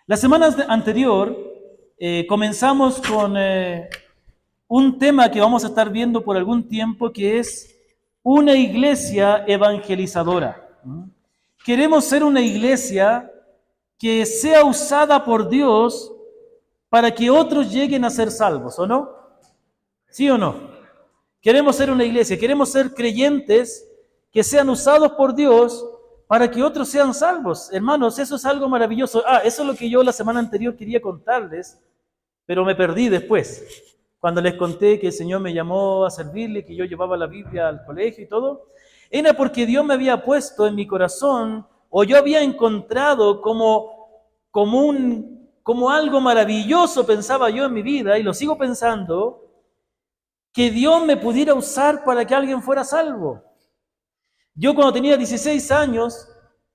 La semana anterior comenzamos con un tema que vamos a estar viendo por algún tiempo, que es una iglesia evangelizadora. Queremos ser una iglesia que sea usada por Dios para que otros lleguen a ser salvos, ¿o no? ¿Sí o no? Queremos ser una iglesia, queremos ser creyentes que sean usados por Dios para que otros sean salvos. Hermanos, eso es algo maravilloso. Eso es lo que yo la semana anterior quería contarles, pero me perdí después. Cuando les conté que el Señor me llamó a servirle, que yo llevaba la Biblia al colegio y todo, era porque Dios me había puesto en mi corazón, o yo había encontrado como algo maravilloso, pensaba yo en mi vida, y lo sigo pensando, que Dios me pudiera usar para que alguien fuera salvo. Yo cuando tenía 16 años,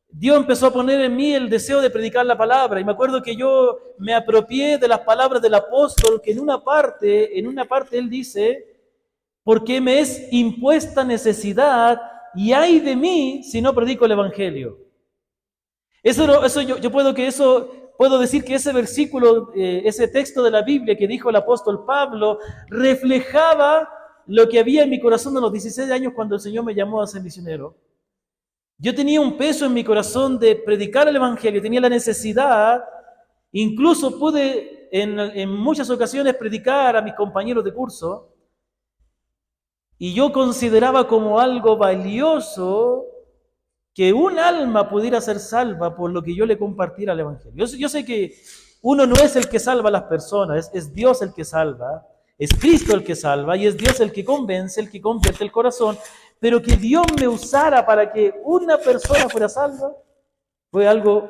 Dios empezó a poner en mí el deseo de predicar la palabra. Y me acuerdo que yo me apropié de las palabras del apóstol, que en una parte él dice, porque me es impuesta necesidad y ay de mí si no predico el evangelio. Puedo decir que ese versículo, ese texto de la Biblia que dijo el apóstol Pablo, reflejaba lo que había en mi corazón a los 16 años cuando el Señor me llamó a ser misionero. Yo tenía un peso en mi corazón de predicar el evangelio, tenía la necesidad, incluso pude en muchas ocasiones predicar a mis compañeros de curso, y yo consideraba como algo valioso que un alma pudiera ser salva por lo que yo le compartiera al evangelio. Yo sé que uno no es el que salva a las personas, es Dios el que salva, es Cristo el que salva y es Dios el que convence, el que convierte el corazón, pero que Dios me usara para que una persona fuera salva fue algo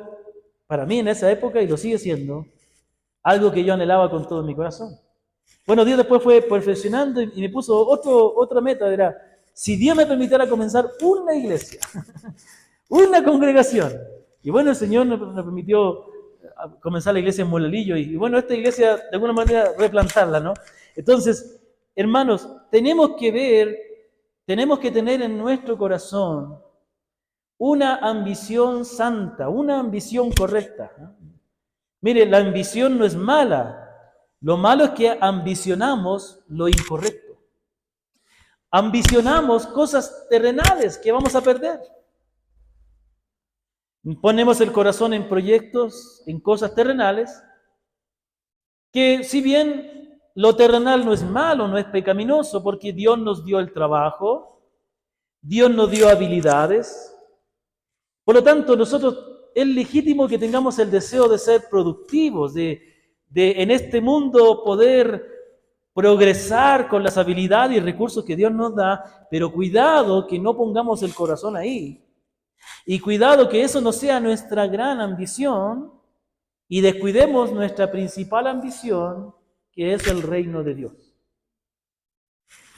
para mí en esa época, y lo sigue siendo, algo que yo anhelaba con todo mi corazón. Bueno, Dios después fue perfeccionando y me puso otra meta, era, si Dios me permitiera comenzar una iglesia, una congregación. Y bueno, el Señor nos permitió comenzar la iglesia en Molalillo y bueno, esta iglesia de alguna manera replantarla, ¿no? Entonces, hermanos, tenemos que tener en nuestro corazón una ambición santa, una ambición correcta, ¿no? Mire, la ambición no es mala, lo malo es que ambicionamos lo incorrecto. Ambicionamos cosas terrenales que vamos a perder. Ponemos el corazón en proyectos, en cosas terrenales, que si bien lo terrenal no es malo, no es pecaminoso, porque Dios nos dio el trabajo, Dios nos dio habilidades, por lo tanto nosotros es legítimo que tengamos el deseo de ser productivos, de en este mundo poder progresar con las habilidades y recursos que Dios nos da, pero cuidado que no pongamos el corazón ahí. Y cuidado que eso no sea nuestra gran ambición y descuidemos nuestra principal ambición, que es el reino de Dios.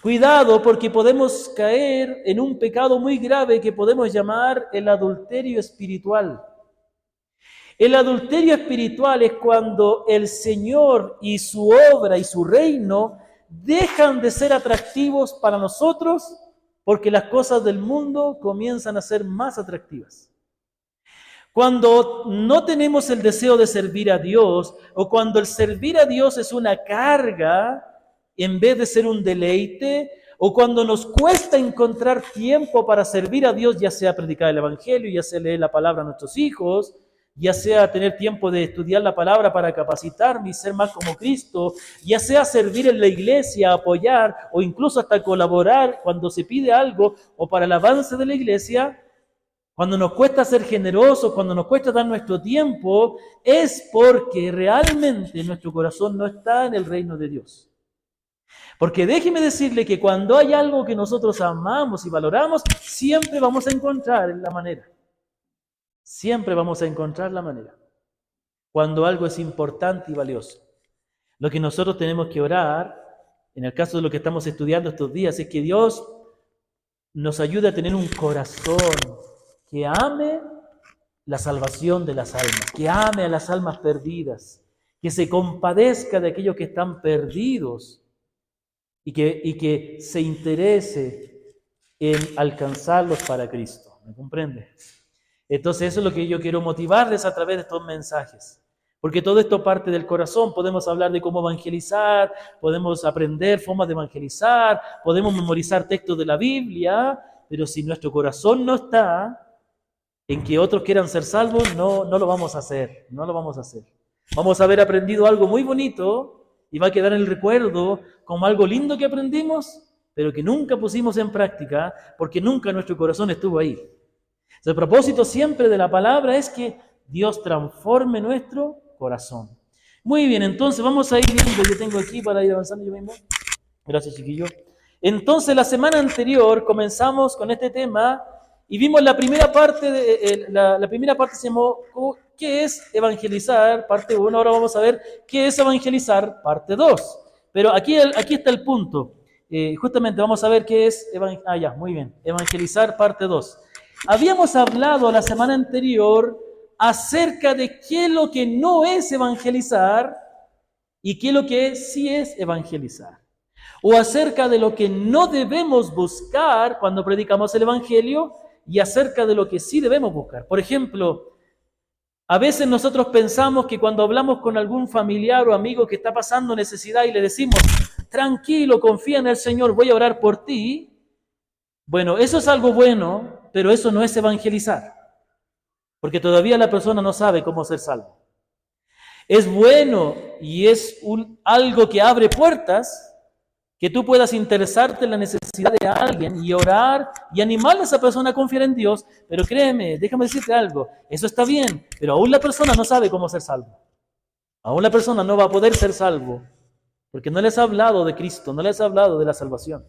Cuidado porque podemos caer en un pecado muy grave que podemos llamar el adulterio espiritual. El adulterio espiritual es cuando el Señor y su obra y su reino dejan de ser atractivos para nosotros porque las cosas del mundo comienzan a ser más atractivas. Cuando no tenemos el deseo de servir a Dios, o cuando el servir a Dios es una carga en vez de ser un deleite, o cuando nos cuesta encontrar tiempo para servir a Dios, ya sea predicar el Evangelio, ya sea leer la palabra a nuestros hijos, ya sea tener tiempo de estudiar la palabra para capacitarme y ser más como Cristo, ya sea servir en la iglesia, apoyar o incluso hasta colaborar cuando se pide algo o para el avance de la iglesia, cuando nos cuesta ser generosos, cuando nos cuesta dar nuestro tiempo, es porque realmente nuestro corazón no está en el reino de Dios. Porque déjeme decirle que cuando hay algo que nosotros amamos y valoramos, siempre vamos a encontrar la manera. Siempre vamos a encontrar la manera. Cuando algo es importante y valioso. Lo que nosotros tenemos que orar, en el caso de lo que estamos estudiando estos días, es que Dios nos ayude a tener un corazón que ame la salvación de las almas, que ame a las almas perdidas, que se compadezca de aquellos que están perdidos y que se interese en alcanzarlos para Cristo. ¿Me comprende? Entonces eso es lo que yo quiero motivarles a través de estos mensajes. Porque todo esto parte del corazón. Podemos hablar de cómo evangelizar, podemos aprender formas de evangelizar, podemos memorizar textos de la Biblia, pero si nuestro corazón no está en que otros quieran ser salvos, no lo vamos a hacer, no lo vamos a hacer. Vamos a haber aprendido algo muy bonito y va a quedar en el recuerdo como algo lindo que aprendimos, pero que nunca pusimos en práctica porque nunca nuestro corazón estuvo ahí. El propósito siempre de la palabra es que Dios transforme nuestro corazón. Muy bien, entonces vamos a ir viendo, yo tengo aquí para ir avanzando yo mismo. Gracias, chiquillo. Entonces, la semana anterior comenzamos con este tema y vimos la primera parte, la primera parte se llamó ¿qué es evangelizar? Parte 1, ahora vamos a ver ¿qué es evangelizar? Parte 2. Pero aquí está el punto. Justamente vamos a ver qué es muy bien, evangelizar parte 2. Habíamos hablado la semana anterior acerca de qué es lo que no es evangelizar y qué es lo que sí es evangelizar. O acerca de lo que no debemos buscar cuando predicamos el evangelio y acerca de lo que sí debemos buscar. Por ejemplo, a veces nosotros pensamos que cuando hablamos con algún familiar o amigo que está pasando necesidad y le decimos, tranquilo, confía en el Señor, voy a orar por ti. Bueno, eso es algo bueno, pero eso no es evangelizar, porque todavía la persona no sabe cómo ser salvo. Es bueno y es algo que abre puertas, que tú puedas interesarte en la necesidad de alguien y orar y animar a esa persona a confiar en Dios, pero créeme, déjame decirte algo, eso está bien, pero aún la persona no sabe cómo ser salvo. Aún la persona no va a poder ser salvo, porque no les ha hablado de Cristo, no les ha hablado de la salvación.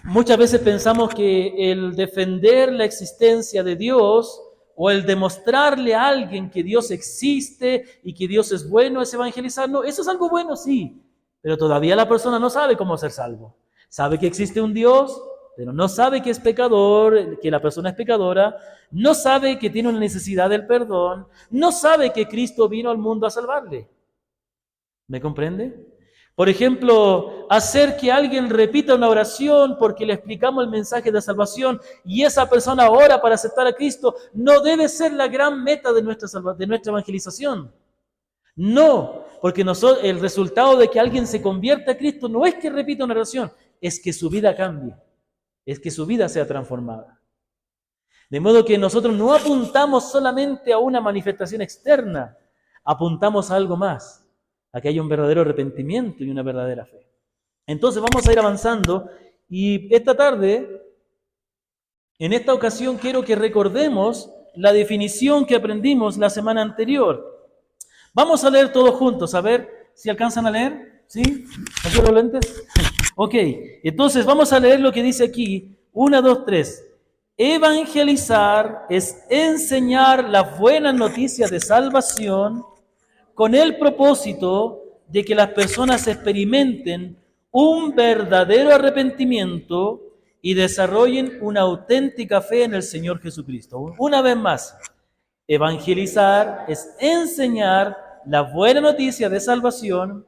Muchas veces pensamos que el defender la existencia de Dios o el demostrarle a alguien que Dios existe y que Dios es bueno es evangelizar. No, eso es algo bueno, sí, pero todavía la persona no sabe cómo ser salvo. Sabe que existe un Dios, pero no sabe que es pecador, que la persona es pecadora, no sabe que tiene una necesidad del perdón, no sabe que Cristo vino al mundo a salvarle. ¿Me comprende? Por ejemplo, hacer que alguien repita una oración porque le explicamos el mensaje de salvación y esa persona ora para aceptar a Cristo, no debe ser la gran meta de nuestra evangelización. No, porque el resultado de que alguien se convierta a Cristo no es que repita una oración, es que su vida cambie, es que su vida sea transformada. De modo que nosotros no apuntamos solamente a una manifestación externa, apuntamos a algo más. Aquí hay un verdadero arrepentimiento y una verdadera fe. Entonces vamos a ir avanzando y esta tarde, en esta ocasión, quiero que recordemos la definición que aprendimos la semana anterior. Vamos a leer todos juntos, a ver si alcanzan a leer. ¿Sí? ¿Aquí los lentes? Ok, entonces vamos a leer lo que dice aquí. 1, 2, 3. Evangelizar es enseñar las buenas noticias de salvación con el propósito de que las personas experimenten un verdadero arrepentimiento y desarrollen una auténtica fe en el Señor Jesucristo. Una vez más, evangelizar es enseñar la buena noticia de salvación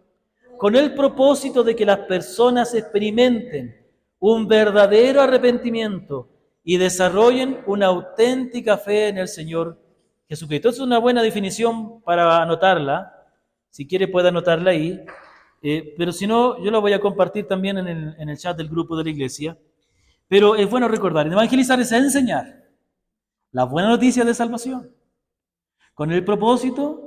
con el propósito de que las personas experimenten un verdadero arrepentimiento y desarrollen una auténtica fe en el Señor Jesucristo. Es una buena definición para anotarla. Si quiere puede anotarla ahí. Pero si no, yo la voy a compartir también en el chat del grupo de la iglesia. Pero es bueno recordar, evangelizar es enseñar la buena noticia de salvación con el propósito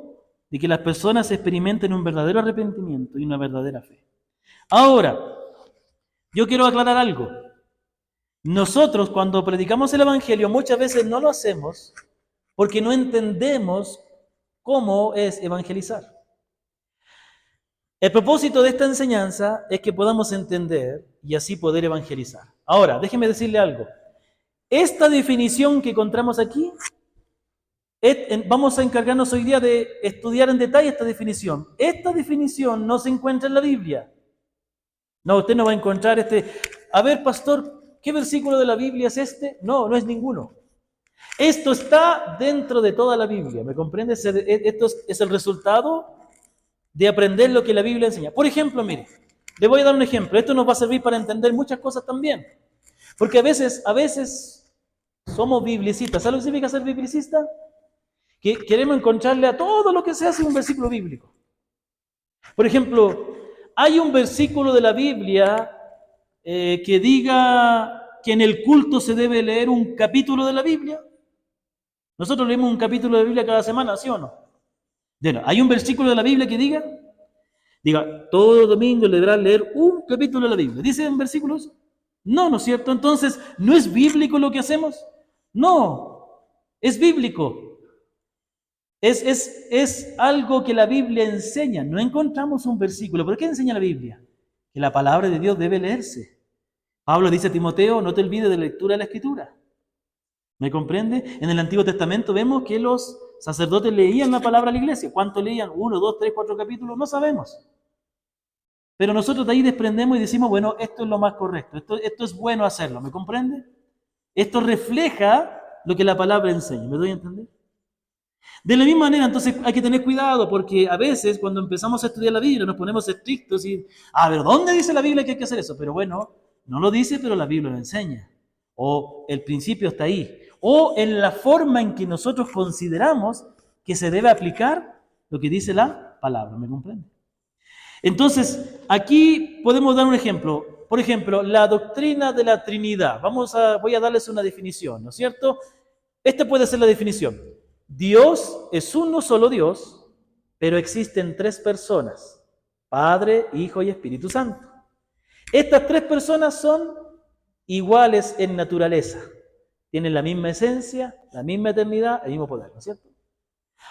de que las personas experimenten un verdadero arrepentimiento y una verdadera fe. Ahora, yo quiero aclarar algo. Nosotros cuando predicamos el evangelio muchas veces no lo hacemos porque no entendemos cómo es evangelizar. El propósito de esta enseñanza es que podamos entender y así poder evangelizar. Ahora, déjeme decirle algo. Esta definición que encontramos aquí, vamos a encargarnos hoy día de estudiar en detalle esta definición. Esta definición no se encuentra en la Biblia. No, usted no va a encontrar a ver, pastor, ¿qué versículo de la Biblia es este? No, no es ninguno. Esto está dentro de toda la Biblia, ¿me comprende? Esto es el resultado de aprender lo que la Biblia enseña. Por ejemplo, mire, le voy a dar un ejemplo. Esto nos va a servir para entender muchas cosas también. Porque a veces somos biblicistas. ¿Sabe lo que significa ser biblicista? que queremos encontrarle a todo lo que se hace un versículo bíblico. Por ejemplo, hay un versículo de la Biblia que diga que en el culto se debe leer un capítulo de la Biblia. Nosotros leemos un capítulo de la Biblia cada semana, ¿sí o no? Bueno, ¿hay un versículo de la Biblia que diga, todo domingo deberás leer un capítulo de la Biblia? ¿Dice en versículos? No, ¿no es cierto? Entonces, ¿no es bíblico lo que hacemos? No, es bíblico. Es algo que la Biblia enseña. No encontramos un versículo. ¿Por qué enseña la Biblia? Que la palabra de Dios debe leerse. Pablo dice a Timoteo, no te olvides de la lectura de la Escritura. ¿Me comprende? En el Antiguo Testamento vemos que los sacerdotes leían la palabra a la iglesia. ¿Cuánto leían? 1, 2, 3, 4 capítulos, no sabemos. Pero nosotros de ahí desprendemos y decimos, bueno, esto es lo más correcto, esto es bueno hacerlo, ¿me comprende? Esto refleja lo que la palabra enseña, ¿me doy a entender? De la misma manera, entonces hay que tener cuidado, porque a veces cuando empezamos a estudiar la Biblia nos ponemos estrictos y, a ver, ¿dónde dice la Biblia que hay que hacer eso? Pero bueno, no lo dice, pero la Biblia lo enseña. O el principio está ahí. O en la forma en que nosotros consideramos que se debe aplicar lo que dice la palabra, ¿me comprende? Entonces, aquí podemos dar un ejemplo. Por ejemplo, la doctrina de la Trinidad. Voy a darles una definición, ¿no es cierto? Esta puede ser la definición. Dios es uno solo Dios, pero existen tres personas: Padre, Hijo y Espíritu Santo. Estas tres personas son iguales en naturaleza. Tienen la misma esencia, la misma eternidad, el mismo poder, ¿no es cierto?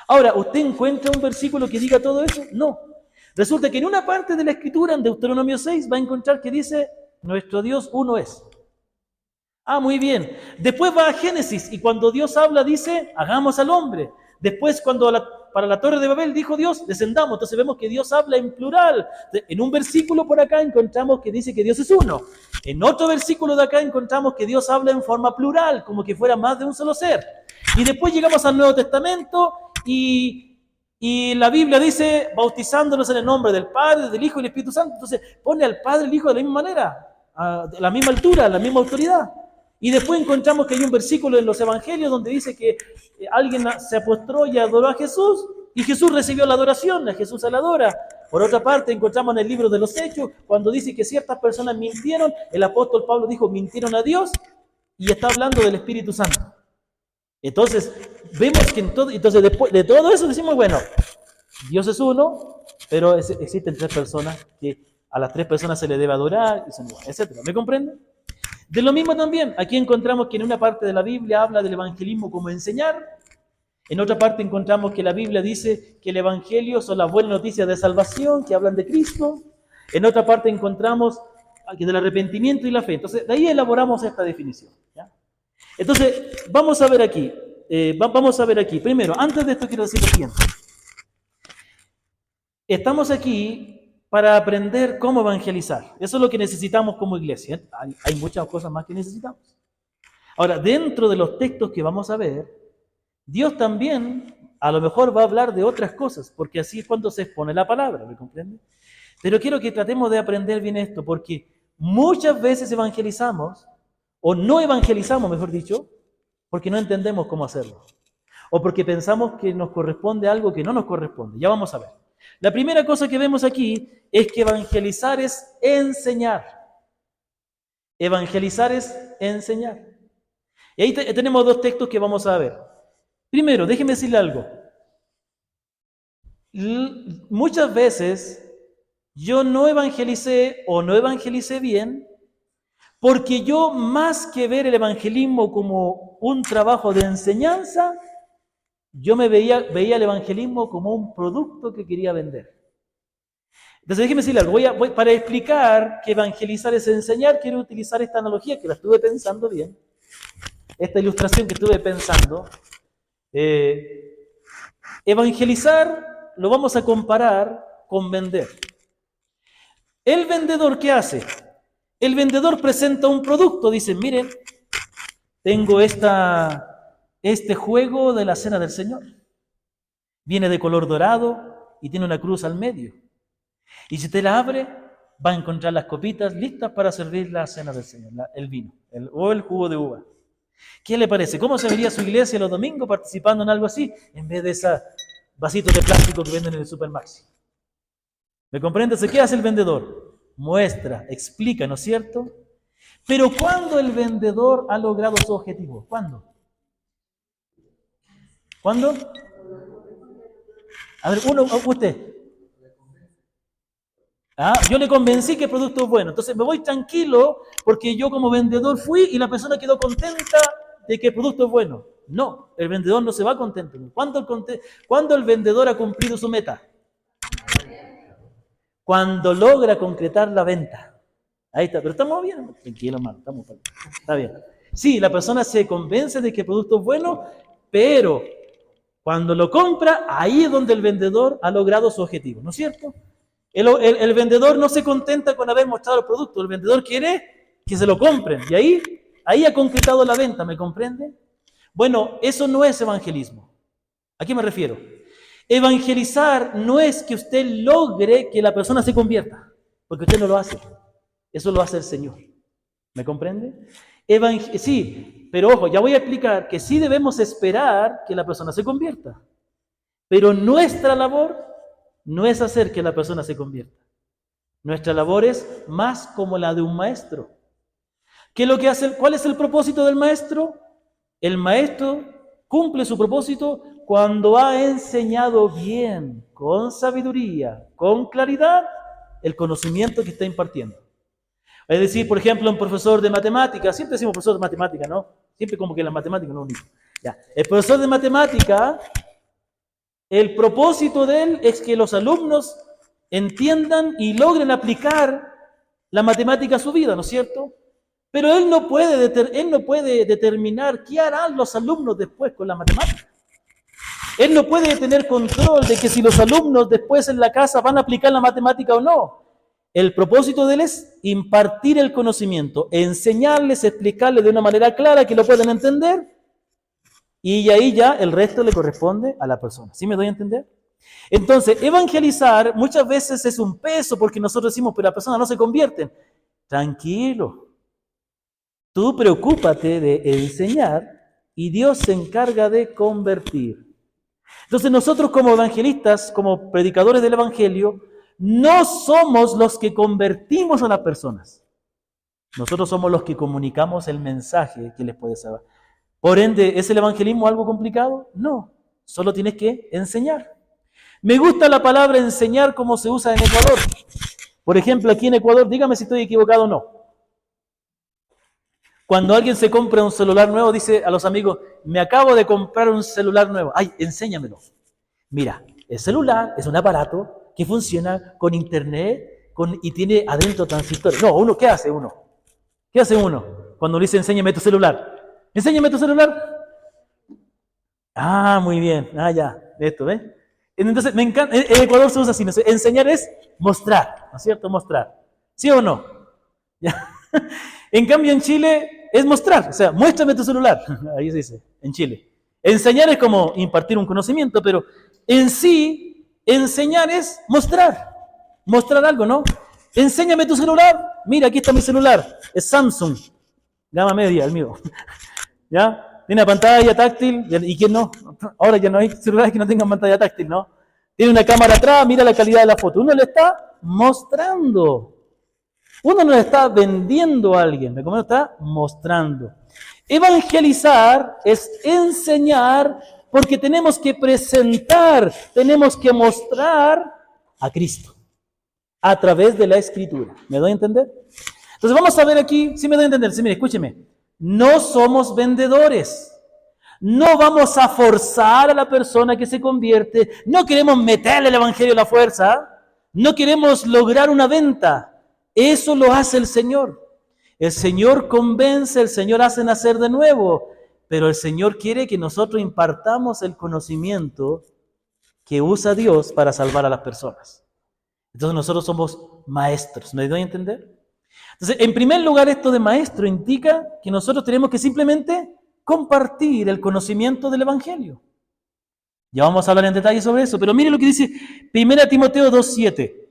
Ahora, ¿usted encuentra un versículo que diga todo eso? No. Resulta que en una parte de la Escritura, en Deuteronomio 6, va a encontrar que dice, nuestro Dios uno es. Ah, muy bien. Después va a Génesis y cuando Dios habla dice, hagamos al hombre. Después para la torre de Babel dijo Dios, descendamos. Entonces vemos que Dios habla en plural. En un versículo por acá encontramos que dice que Dios es uno. En otro versículo de acá encontramos que Dios habla en forma plural, como que fuera más de un solo ser. Y después llegamos al Nuevo Testamento y la Biblia dice, bautizándonos en el nombre del Padre, del Hijo y del Espíritu Santo. Entonces pone al Padre y al Hijo de la misma manera, a la misma altura, a la misma autoridad. Y después encontramos que hay un versículo en los evangelios donde dice que alguien se apostró y adoró a Jesús y Jesús recibió la adoración, a Jesús se la adora. Por otra parte, encontramos en el libro de los Hechos, cuando dice que ciertas personas mintieron, el apóstol Pablo dijo, mintieron a Dios, y está hablando del Espíritu Santo. Entonces, vemos que entonces después de todo eso decimos, bueno, Dios es uno, pero existen tres personas que a las tres personas se le debe adorar, etc. ¿Me comprenden? De lo mismo también, aquí encontramos que en una parte de la Biblia habla del evangelismo como enseñar, en otra parte encontramos que la Biblia dice que el evangelio son las buenas noticias de salvación, que hablan de Cristo, en otra parte encontramos que del arrepentimiento y la fe. Entonces, de ahí elaboramos esta definición, ¿ya? Entonces, vamos a ver aquí, primero, antes de esto quiero decir lo siguiente. Estamos aquí para aprender cómo evangelizar. Eso es lo que necesitamos como iglesia. Hay muchas cosas más que necesitamos. Ahora, dentro de los textos que vamos a ver, Dios también a lo mejor va a hablar de otras cosas, porque así es cuando se expone la palabra, ¿me comprende? Pero quiero que tratemos de aprender bien esto, porque muchas veces evangelizamos, o no evangelizamos, mejor dicho, porque no entendemos cómo hacerlo, o porque pensamos que nos corresponde algo que no nos corresponde. Ya vamos a ver. La primera cosa que vemos aquí es que evangelizar es enseñar. Evangelizar es enseñar. Y ahí tenemos dos textos que vamos a ver. Primero, déjeme decirle algo. Muchas veces yo no evangelicé o no evangelicé bien porque yo, más que ver el evangelismo como un trabajo de enseñanza, yo veía el evangelismo como un producto que quería vender. Entonces déjeme decirle algo, para explicar que evangelizar es enseñar, quiero utilizar esta analogía que la estuve pensando bien, esta ilustración que estuve pensando. Evangelizar lo vamos a comparar con vender. ¿El vendedor qué hace? El vendedor presenta un producto, dice, miren, tengo este juego de la Cena del Señor. Viene de color dorado y tiene una cruz al medio. Y si usted la abre, va a encontrar las copitas listas para servir la Cena del Señor, el vino o el jugo de uva. ¿Qué le parece? ¿Cómo se vería su iglesia los domingos participando en algo así? En vez de esos vasitos de plástico que venden en el Supermaxi. ¿Me comprende? ¿Qué hace el vendedor? Muestra, explica, ¿no es cierto? Pero ¿cuándo el vendedor ha logrado su objetivo? ¿Cuándo? ¿Cuándo? A ver, usted. Yo le convencí que el producto es bueno. Entonces me voy tranquilo porque yo como vendedor fui y la persona quedó contenta de que el producto es bueno. No, el vendedor no se va contento. ¿Cuándo el vendedor ha cumplido su meta? Cuando logra concretar la venta. Ahí está, pero estamos bien. Tranquilo, hermano, estamos bien. Está bien. Sí, la persona se convence de que el producto es bueno, pero cuando lo compra, ahí es donde el vendedor ha logrado su objetivo, ¿no es cierto? El vendedor no se contenta con haber mostrado el producto, el vendedor quiere que se lo compren, y ahí ha concretado la venta, ¿me comprende? Bueno, eso no es evangelismo. ¿A qué me refiero? Evangelizar no es que usted logre que la persona se convierta, porque usted no lo hace, eso lo hace el Señor, ¿me comprende? Sí, pero ojo, ya voy a explicar que sí debemos esperar que la persona se convierta, pero nuestra labor no es hacer que la persona se convierta. Nuestra labor es más como la de un maestro. ¿Qué es lo que hace? ¿Cuál es el propósito del maestro? El maestro cumple su propósito cuando ha enseñado bien, con sabiduría, con claridad, el conocimiento que está impartiendo. Es decir, por ejemplo, un profesor de matemáticas, siempre decimos profesor de matemáticas, ¿no? Siempre como que la matemática no es único. Ya. El profesor de matemática, el propósito de él es que los alumnos entiendan y logren aplicar la matemática a su vida, ¿no es cierto? Pero él no puede determinar qué harán los alumnos después con la matemática. Él no puede tener control de que si los alumnos después en la casa van a aplicar la matemática o no. El propósito de él es impartir el conocimiento, enseñarles, explicarles de una manera clara que lo puedan entender, y ahí ya el resto le corresponde a la persona. ¿Sí me doy a entender? Entonces, evangelizar muchas veces es un peso porque nosotros decimos, pero la persona no se convierte. Tranquilo. Tú preocúpate de enseñar y Dios se encarga de convertir. Entonces nosotros como evangelistas, como predicadores del evangelio, no somos los que convertimos a las personas. Nosotros somos los que comunicamos el mensaje que les puede saber. Por ende, ¿es el evangelismo algo complicado? No, solo tienes que enseñar. Me gusta la palabra enseñar como se usa en Ecuador. Por ejemplo, aquí en Ecuador, dígame si estoy equivocado o no. Cuando alguien se compra un celular nuevo, dice a los amigos, me acabo de comprar un celular nuevo. Ay, enséñamelo. Mira, el celular es un aparato que funciona con internet y tiene adentro transistores. No, ¿qué hace uno? ¿Qué hace uno cuando le dice enséñame tu celular? ¿Enséñame tu celular? Ah, muy bien. Ah, ya. Esto, ¿ves? Entonces, me encanta. En Ecuador se usa así. ¿No? Enseñar es mostrar, ¿no es cierto? Mostrar. ¿Sí o no? ¿Ya? En cambio, en Chile es mostrar. O sea, muéstrame tu celular. Ahí se dice, en Chile. Enseñar es como impartir un conocimiento, pero en sí, enseñar es mostrar. Mostrar algo, ¿no? Enséñame tu celular. Mira, aquí está mi celular. Es Samsung. Gama media, el mío. ¿Ya? Tiene pantalla táctil. ¿Y quién no? Ahora ya no hay celulares que no tengan pantalla táctil, ¿no? Tiene una cámara atrás, mira la calidad de la foto. Uno le está mostrando. Uno no le está vendiendo a alguien, ¿me comprende? Está mostrando. Evangelizar es enseñar porque tenemos que presentar, tenemos que mostrar a Cristo a través de la Escritura. ¿Me doy a entender? Entonces vamos a ver aquí, sí me doy a entender, sí, mire, escúcheme. No somos vendedores. No vamos a forzar a la persona que se convierte. No queremos meterle el evangelio a la fuerza. No queremos lograr una venta. Eso lo hace el Señor. El Señor convence, el Señor hace nacer de nuevo. Pero el Señor quiere que nosotros impartamos el conocimiento que usa Dios para salvar a las personas. Entonces nosotros somos maestros. ¿Me doy a entender? Entonces, en primer lugar, esto de maestro indica que nosotros tenemos que simplemente compartir el conocimiento del Evangelio. Ya vamos a hablar en detalle sobre eso, pero mire lo que dice 1 Timoteo 2:7.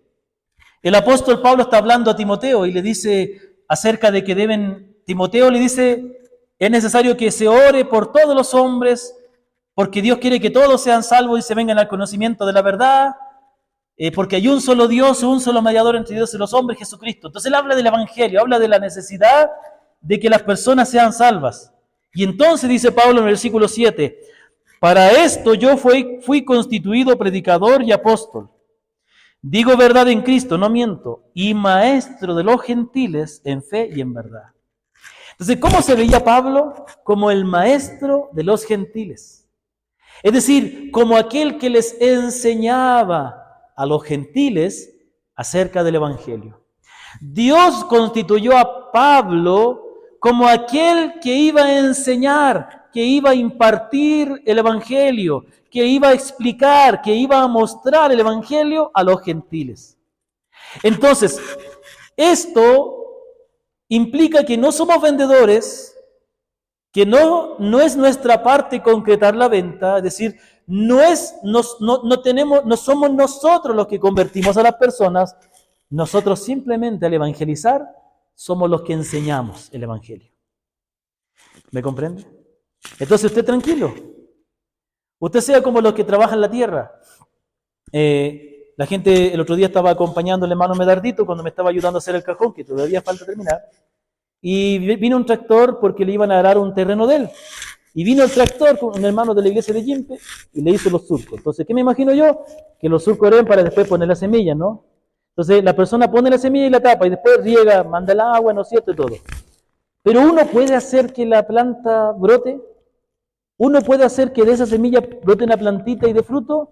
El apóstol Pablo está hablando a Timoteo y le dice acerca de que Timoteo le dice, Es necesario que se ore por todos los hombres, porque Dios quiere que todos sean salvos y se vengan al conocimiento de la verdad, porque hay un solo Dios, un solo mediador entre Dios y los hombres, Jesucristo. Entonces él habla del Evangelio, habla de la necesidad de que las personas sean salvas. Y entonces dice Pablo en el versículo 7, para esto yo fui constituido predicador y apóstol. Digo verdad en Cristo, no miento, y maestro de los gentiles en fe y en verdad. Entonces, ¿cómo se veía Pablo? Como el maestro de los gentiles. Es decir, como aquel que les enseñaba a los gentiles acerca del Evangelio. Dios constituyó a Pablo como aquel que iba a enseñar, que iba a impartir el Evangelio, que iba a explicar, que iba a mostrar el Evangelio a los gentiles. Entonces, esto implica que no somos vendedores, que no es nuestra parte concretar la venta, es decir, no somos nosotros los que convertimos a las personas, nosotros simplemente al evangelizar somos los que enseñamos el Evangelio. ¿Me comprende? Entonces usted tranquilo, usted sea como los que trabajan la tierra. La gente el otro día estaba acompañando al hermano Medardito cuando me estaba ayudando a hacer el cajón, que todavía falta terminar, y vino un tractor porque le iban a arar un terreno de él. Y vino el tractor con un hermano de la iglesia de Yimpe y le hizo los surcos. Entonces, ¿qué me imagino yo? Que los surcos eran para después poner la semilla, ¿no? Entonces, la persona pone la semilla y la tapa y después riega, manda el agua, ¿no es cierto? Y todo. Pero uno puede hacer que la planta brote. Uno puede hacer que de esa semilla brote una plantita y de fruto.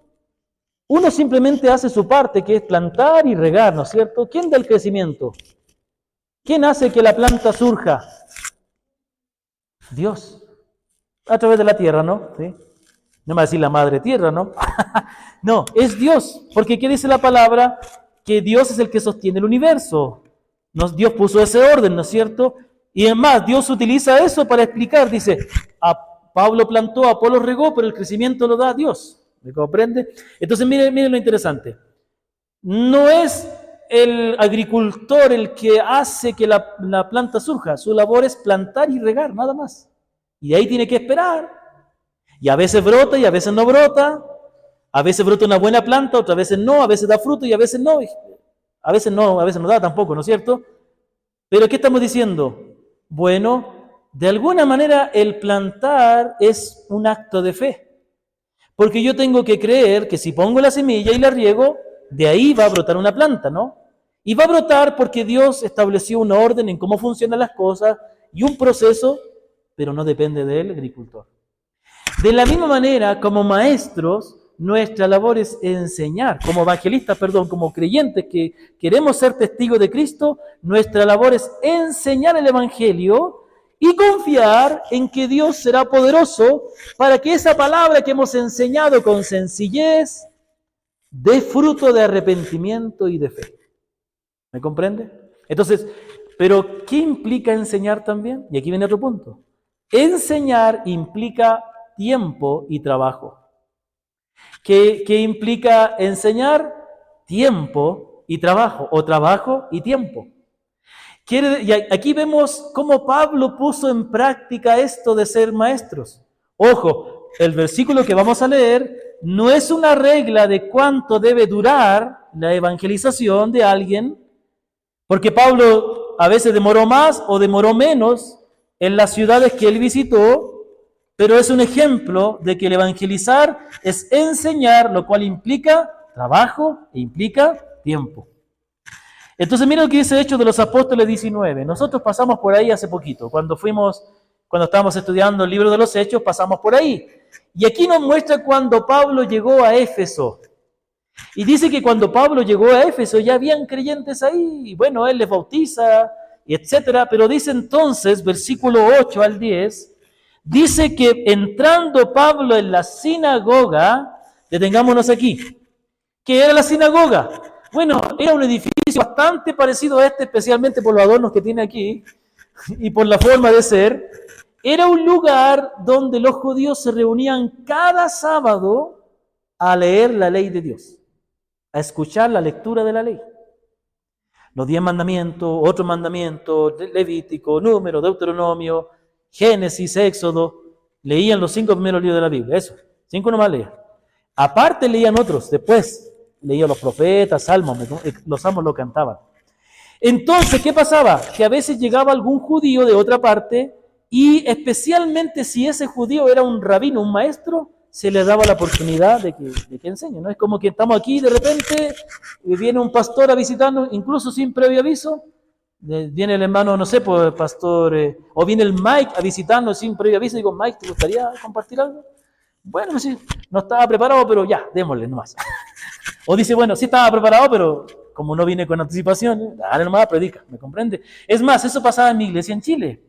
Uno simplemente hace su parte, que es plantar y regar, ¿no es cierto? ¿Quién da el crecimiento? ¿Quién hace que la planta surja? Dios. A través de la tierra, ¿no? ¿Sí? No me va a decir la madre tierra, ¿no? No, es Dios. Porque ¿qué dice la palabra? Que Dios es el que sostiene el universo. Dios puso ese orden, ¿no es cierto? Y además, Dios utiliza eso para explicar. Dice, a Pablo plantó, Apolo regó, pero el crecimiento lo da Dios. ¿Me comprende? Entonces, miren lo interesante. No es el agricultor el que hace que la planta surja. Su labor es plantar y regar, nada más. Y de ahí tiene que esperar. Y a veces brota y a veces no brota. A veces brota una buena planta, otras veces no. A veces da fruto y a veces no. A veces no da tampoco, ¿no es cierto? Pero ¿qué estamos diciendo? Bueno, de alguna manera el plantar es un acto de fe. Porque yo tengo que creer que si pongo la semilla y la riego, de ahí va a brotar una planta, ¿no? Y va a brotar porque Dios estableció un orden en cómo funcionan las cosas y un proceso, pero no depende del agricultor. De la misma manera, como maestros, nuestra labor es enseñar, como evangelistas, como creyentes que queremos ser testigos de Cristo, nuestra labor es enseñar el Evangelio y confiar en que Dios será poderoso para que esa palabra que hemos enseñado con sencillez dé fruto de arrepentimiento y de fe. ¿Me comprende? Entonces, ¿pero qué implica enseñar también? Y aquí viene otro punto. Enseñar implica tiempo y trabajo. ¿Qué implica enseñar? Tiempo y trabajo, o trabajo y tiempo. Y aquí vemos cómo Pablo puso en práctica esto de ser maestros. Ojo, el versículo que vamos a leer no es una regla de cuánto debe durar la evangelización de alguien, porque Pablo a veces demoró más o demoró menos en las ciudades que él visitó, pero es un ejemplo de que el evangelizar es enseñar, lo cual implica trabajo e implica tiempo. Entonces mira lo que dice Hechos de los Apóstoles 19. Nosotros pasamos por ahí hace poquito, cuando estábamos estudiando el libro de los Hechos, pasamos por ahí. Y aquí nos muestra cuando Pablo llegó a Éfeso. Y dice que cuando Pablo llegó a Éfeso ya habían creyentes ahí, y bueno, él les bautiza, etcétera, pero dice entonces, versículo 8 al 10, dice que entrando Pablo en la sinagoga, detengámonos aquí, ¿qué era la sinagoga? Bueno, era un edificio bastante parecido a este, especialmente por los adornos que tiene aquí y por la forma de ser. Era un lugar donde los judíos se reunían cada sábado a leer la ley de Dios, a escuchar la lectura de la ley. Los 10 mandamientos, otros mandamientos, Levítico, Número, Deuteronomio, Génesis, Éxodo, leían los 5 primeros libros de la Biblia, eso, 5 nomás leían. Aparte leían otros, después leían los profetas, salmos, los salmos lo cantaban. Entonces, ¿qué pasaba? Que a veces llegaba algún judío de otra parte y especialmente si ese judío era un rabino, un maestro, se le daba la oportunidad de que enseñe, ¿no? Es como que estamos aquí y de repente viene un pastor a visitarnos, incluso sin previo aviso, viene el hermano, no sé, pues pastor, o viene el Mike a visitarnos sin previo aviso, y digo, Mike, ¿te gustaría compartir algo? Bueno, pues sí, no estaba preparado, pero ya, démosle nomás. O dice, bueno, sí estaba preparado, pero como no viene con anticipación, dale nomás, predica, ¿me comprende? Es más, eso pasaba en mi iglesia en Chile.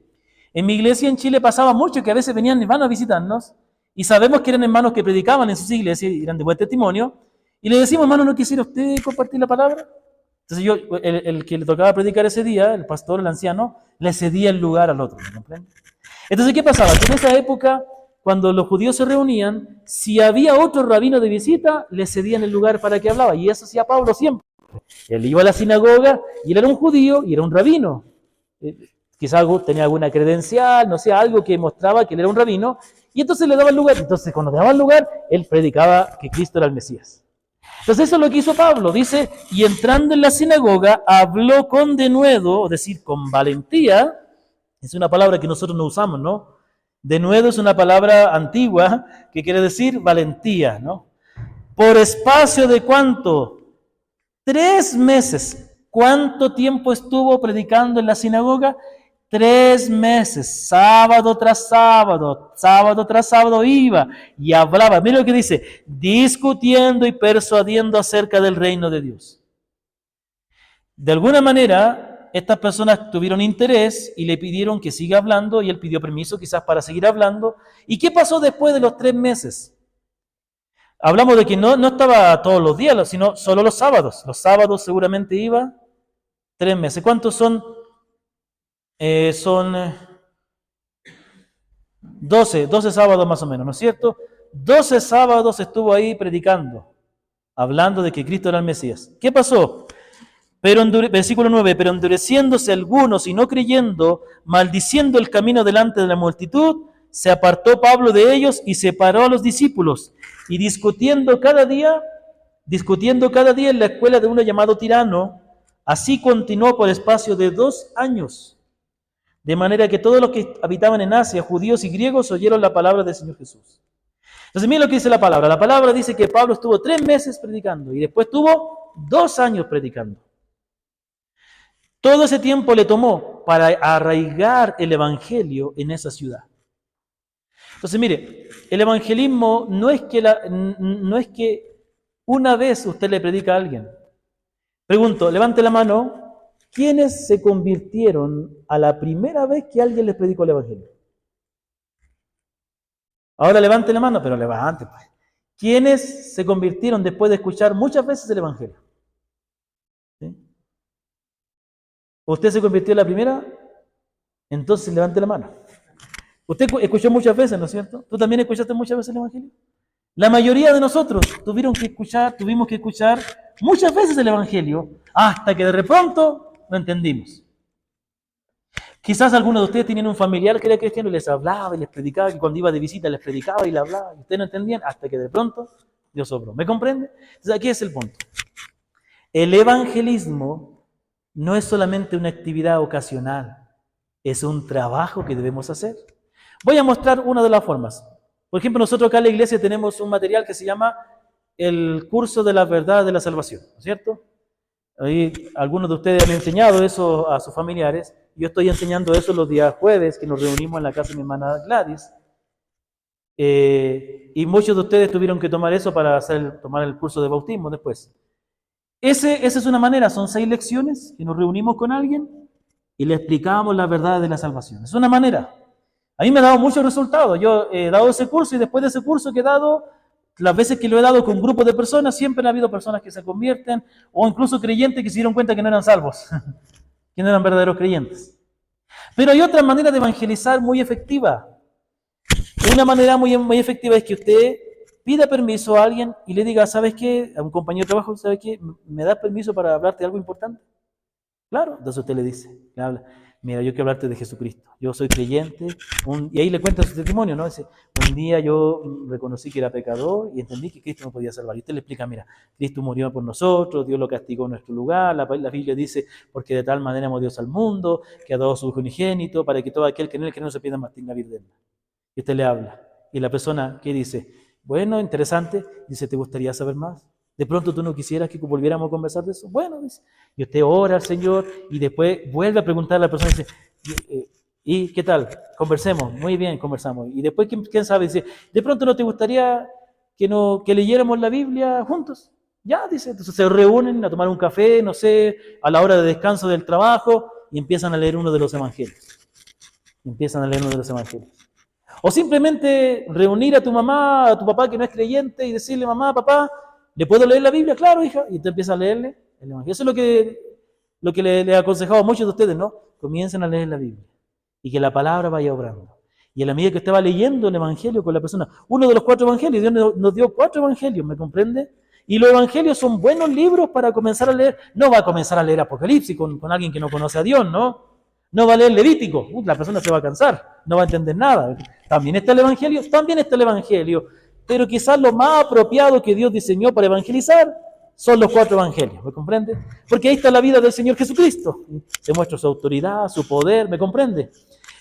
En mi iglesia en Chile pasaba mucho que a veces venían hermanos a visitarnos y sabemos que eran hermanos que predicaban en sus iglesias y eran de buen testimonio y le decimos, hermano, ¿no quisiera usted compartir la palabra? Entonces yo, el que le tocaba predicar ese día, el pastor, el anciano, le cedía el lugar al otro, ¿me comprende? Entonces, ¿qué pasaba? Que en esa época, cuando los judíos se reunían, si había otro rabino de visita, le cedían el lugar para que hablaba. Y eso hacía Pablo siempre. Él iba a la sinagoga y él era un judío y era un rabino. Quizás tenía alguna credencial, no sé, algo que mostraba que él era un rabino. Y entonces le daba el lugar. Entonces, cuando le daba el lugar, él predicaba que Cristo era el Mesías. Entonces, eso es lo que hizo Pablo. Dice, y entrando en la sinagoga, habló con denuedo, es decir, con valentía. Es una palabra que nosotros no usamos, ¿no? Denuedo es una palabra antigua que quiere decir valentía, ¿no? Por espacio de ¿cuánto? 3 meses. ¿Cuánto tiempo estuvo predicando en la sinagoga? 3 meses, sábado tras sábado iba y hablaba. Mira lo que dice, discutiendo y persuadiendo acerca del reino de Dios. De alguna manera, estas personas tuvieron interés y le pidieron que siga hablando y él pidió permiso quizás para seguir hablando. ¿Y qué pasó después de los 3 meses? Hablamos de que no estaba todos los días, sino solo los sábados. Los sábados seguramente iba 3 meses. ¿Cuántos son? Son 12 sábados más o menos, ¿no es cierto? 12 sábados estuvo ahí predicando, hablando de que Cristo era el Mesías. ¿Qué pasó? Versículo 9, pero endureciéndose algunos y no creyendo, maldiciendo el camino delante de la multitud, se apartó Pablo de ellos y separó a los discípulos, y discutiendo cada día en la escuela de uno llamado Tirano, así continuó por espacio de 2 años. De manera que todos los que habitaban en Asia, judíos y griegos, oyeron la palabra del Señor Jesús. Entonces, miren lo que dice la palabra. La palabra dice que Pablo estuvo 3 meses predicando y después estuvo 2 años predicando. Todo ese tiempo le tomó para arraigar el evangelio en esa ciudad. Entonces, mire, el evangelismo no es que una vez usted le predica a alguien. Pregunto, levante la mano. ¿Quiénes se convirtieron a la primera vez que alguien les predicó el evangelio? Ahora levante la mano, pero levante, pues. ¿Quiénes se convirtieron después de escuchar muchas veces el evangelio? ¿Sí? ¿Usted se convirtió en la primera? Entonces levante la mano. Usted escuchó muchas veces, ¿no es cierto? ¿Tú también escuchaste muchas veces el evangelio? La mayoría de nosotros tuvimos que escuchar muchas veces el evangelio hasta que de pronto lo entendimos. Quizás algunos de ustedes tenían un familiar que era cristiano y les hablaba y les predicaba, que cuando iba de visita les predicaba y les hablaba, y ustedes no entendían hasta que de pronto Dios obró. ¿Me comprende? Entonces aquí es el punto. El evangelismo no es solamente una actividad ocasional, es un trabajo que debemos hacer. Voy a mostrar una de las formas. Por ejemplo, nosotros acá en la iglesia tenemos un material que se llama el curso de la verdad de la salvación, ¿no es cierto? Ahí algunos de ustedes han enseñado eso a sus familiares. Yo estoy enseñando eso los días jueves que nos reunimos en la casa de mi hermana Gladys. Y muchos de ustedes tuvieron que tomar eso para tomar el curso de bautismo después. Esa es una manera, son 6 lecciones que nos reunimos con alguien y le explicamos la verdad de la salvación. Es una manera. A mí me ha dado muchos resultados. Yo he dado ese curso y después de ese curso que he dado, las veces que lo he dado con grupos de personas, siempre ha habido personas que se convierten o incluso creyentes que se dieron cuenta que no eran salvos, que no eran verdaderos creyentes. Pero hay otra manera de evangelizar muy efectiva. Una manera muy efectiva es que usted pida permiso a alguien y le diga, ¿sabes qué? A un compañero de trabajo, ¿sabes qué? ¿Me das permiso para hablarte de algo importante? Claro, entonces usted le dice, le habla, mira, yo quiero hablarte de Jesucristo, yo soy creyente, y ahí le cuenta su testimonio, ¿no? Dice, un día yo reconocí que era pecador y entendí que Cristo me podía salvar. Y usted le explica, mira, Cristo murió por nosotros, Dios lo castigó en nuestro lugar, la Biblia dice, porque de tal manera amó Dios al mundo, que ha dado a su Hijo unigénito, para que todo aquel que en él que no se pierda más tenga vida eterna. Y usted le habla, y la persona, ¿qué dice? Bueno, interesante, dice, ¿te gustaría saber más? De pronto tú no quisieras que volviéramos a conversar de eso. Bueno, dice, y usted ora al Señor y después vuelve a preguntar a la persona y dice, ¿y qué tal? Conversemos. Muy bien, conversamos. Y después, ¿quién sabe? Dice, ¿de pronto no te gustaría que leyéramos la Biblia juntos? Ya, dice, entonces se reúnen a tomar un café, no sé, a la hora de descanso del trabajo y empiezan a leer uno de los evangelios. Empiezan a leer uno de los evangelios. O simplemente reunir a tu mamá, a tu papá que no es creyente y decirle, mamá, papá, ¿le puedo leer la Biblia? Claro, hija. Y te empieza a leerle el Evangelio. Eso es lo que le he aconsejado a muchos de ustedes, ¿no? Comiencen a leer la Biblia y que la palabra vaya obrando. Y a la medida que usted va leyendo el Evangelio con la persona, uno de los 4 Evangelios, Dios nos dio 4 Evangelios, ¿me comprende? Y los Evangelios son buenos libros para comenzar a leer. No va a comenzar a leer Apocalipsis con alguien que no conoce a Dios, ¿no? No va a leer Levítico, la persona se va a cansar, no va a entender nada. También está el Evangelio, pero quizás lo más apropiado que Dios diseñó para evangelizar son los 4 Evangelios, ¿me comprende? Porque ahí está la vida del Señor Jesucristo, demuestra su autoridad, su poder, ¿me comprende?